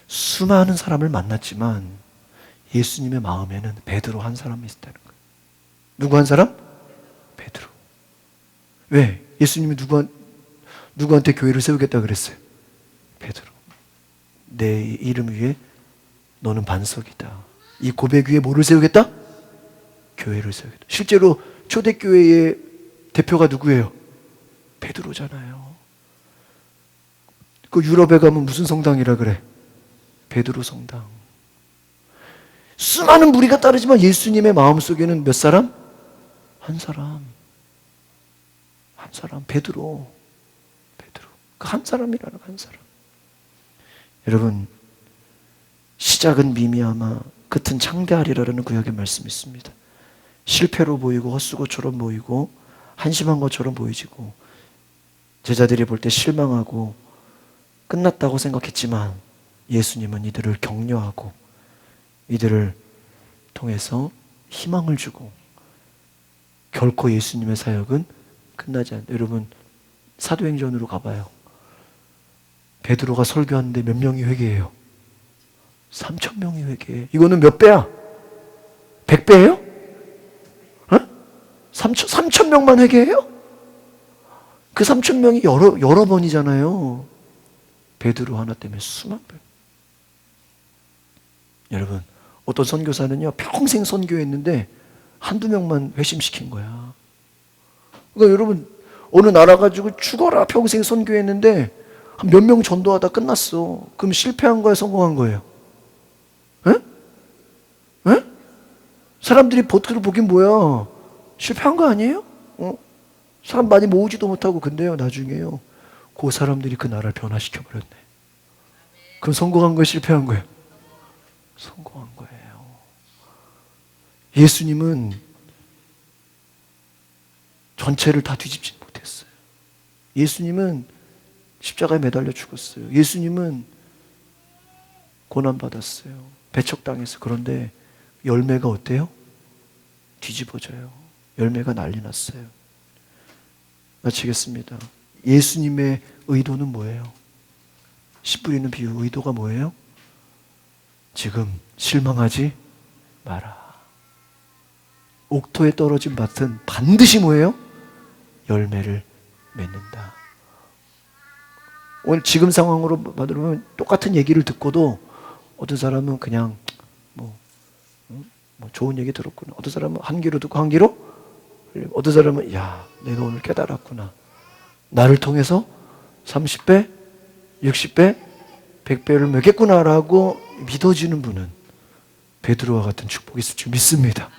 S1: 수많은 사람을 만났지만 예수님의 마음에는 베드로 한 사람이 있었다는 거예요. 누구 한 사람? 베드로. 왜? 예수님이 누구한테 교회를 세우겠다 그랬어요? 베드로. 내 이름 위에 너는 반석이다. 이 고백 위에 뭐를 세우겠다? 교회를 세우겠다. 실제로 초대교회의 대표가 누구예요? 베드로잖아요. 그 유럽에 가면 무슨 성당이라 그래? 베드로 성당. 수많은 무리가 따르지만 예수님의 마음속에는 몇 사람? 한 사람. 한 사람. 베드로. 그 한 사람이라는 한 사람. 여러분, 시작은 미미하마 끝은 창대하리라는 구약의 말씀이 있습니다. 실패로 보이고 헛수고처럼 보이고 한심한 것처럼 보이지고 제자들이 볼 때 실망하고 끝났다고 생각했지만 예수님은 이들을 격려하고 이들을 통해서 희망을 주고 결코 예수님의 사역은 끝나지 않는다. 여러분, 사도행전으로 가봐요. 베드로가 설교하는데 몇 명이 회개해요? 3,000명이 회개해. 이거는 몇 배야? 100배예요? 3,000명만 회개해요? 그 3,000명이 여러 번이잖아요. 베드로 하나 때문에 수만 번. 여러분, 어떤 선교사는요, 평생 선교했는데 한두 명만 회심시킨 거야. 그러니까 여러분, 어느 나라 가지고 죽어라 평생 선교했는데 한 몇 명 전도하다 끝났어. 그럼 실패한 거예요? 성공한 거예요? 에? 에? 사람들이 보트를 보긴 뭐야? 실패한 거 아니에요? 사람 많이 모으지도 못하고. 근데요, 나중에요, 그 사람들이 그 나라를 변화시켜 버렸네. 그럼 성공한 거예요, 실패한 거예요? 성공한 거예요. 예수님은 전체를 다 뒤집지 못했어요. 예수님은 십자가에 매달려 죽었어요. 예수님은 고난받았어요. 배척당했어요. 그런데 열매가 어때요? 뒤집어져요. 열매가 난리 났어요. 마치겠습니다. 예수님의 의도는 뭐예요? 씨 뿌리는 비유, 의도가 뭐예요? 지금 실망하지 마라. 옥토에 떨어진 밭은 반드시 뭐예요? 열매를 맺는다. 오늘 지금 상황으로 받으면 똑같은 얘기를 듣고도 어떤 사람은 그냥 뭐 좋은 얘기 들었구나. 어떤 사람은 한 귀로 듣고 한 귀로, 어떤 사람은 야, 내가 오늘 깨달았구나. 나를 통해서 30배, 60배, 100배를 먹겠구나라고 믿어지는 분은 베드로와 같은 축복이 있을 줄 믿습니다.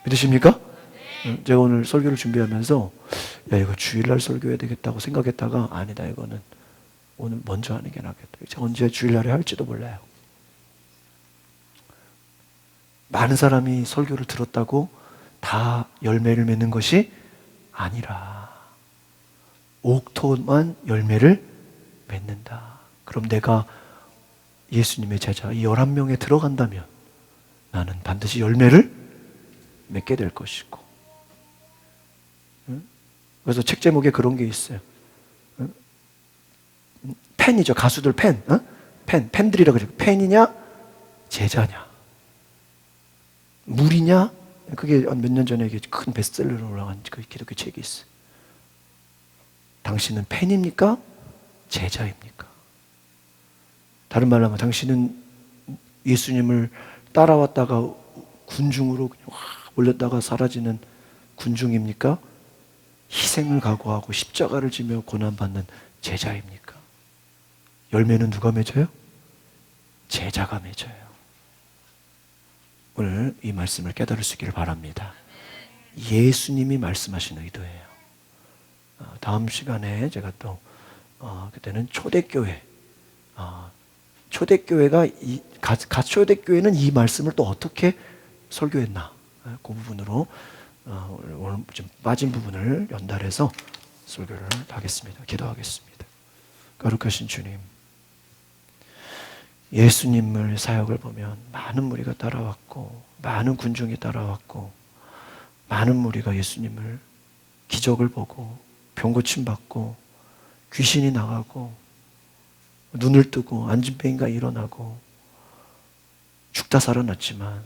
S1: 믿으십니까? 제가 오늘 설교를 준비하면서 야, 이거 주일날 설교해야 되겠다고 생각했다가 아니다, 이거는 오늘 먼저 하는 게 낫겠다. 제가 언제 주일날에 할지도 몰라요. 많은 사람이 설교를 들었다고 다 열매를 맺는 것이 아니라 옥토만 열매를 맺는다. 그럼 내가 예수님의 제자 이 11명에 들어간다면 나는 반드시 열매를 맺게 될 것이고. 그래서 책 제목에 그런 게 있어요. 팬이죠. 가수들 팬. 팬들이라고 그러죠. 팬이냐 제자냐, 물이냐. 그게 몇 년 전에 큰 베스트셀러로 올라간 그 기독교 책이 있어요. 당신은 팬입니까? 제자입니까? 다른 말로 하면 당신은 예수님을 따라왔다가 군중으로 확 몰렸다가 사라지는 군중입니까? 희생을 각오하고 십자가를 지며 고난받는 제자입니까? 열매는 누가 맺어요? 제자가 맺어요. 오늘 이 말씀을 깨달을 수 있기를 바랍니다. 예수님이 말씀하신 의도예요. 다음 시간에 제가 또 그때는 초대교회, 초대교회가 초대교회는 이 말씀을 또 어떻게 설교했나, 그 부분으로 오늘 좀 빠진 부분을 연달해서 설교를 하겠습니다. 기도하겠습니다. 거룩하신 주님, 예수님의 사역을 보면 많은 무리가 따라왔고 많은 군중이 따라왔고 많은 무리가 예수님을 기적을 보고 병 고침 받고 귀신이 나가고 눈을 뜨고 앉은 병이가 일어나고 죽다 살아났지만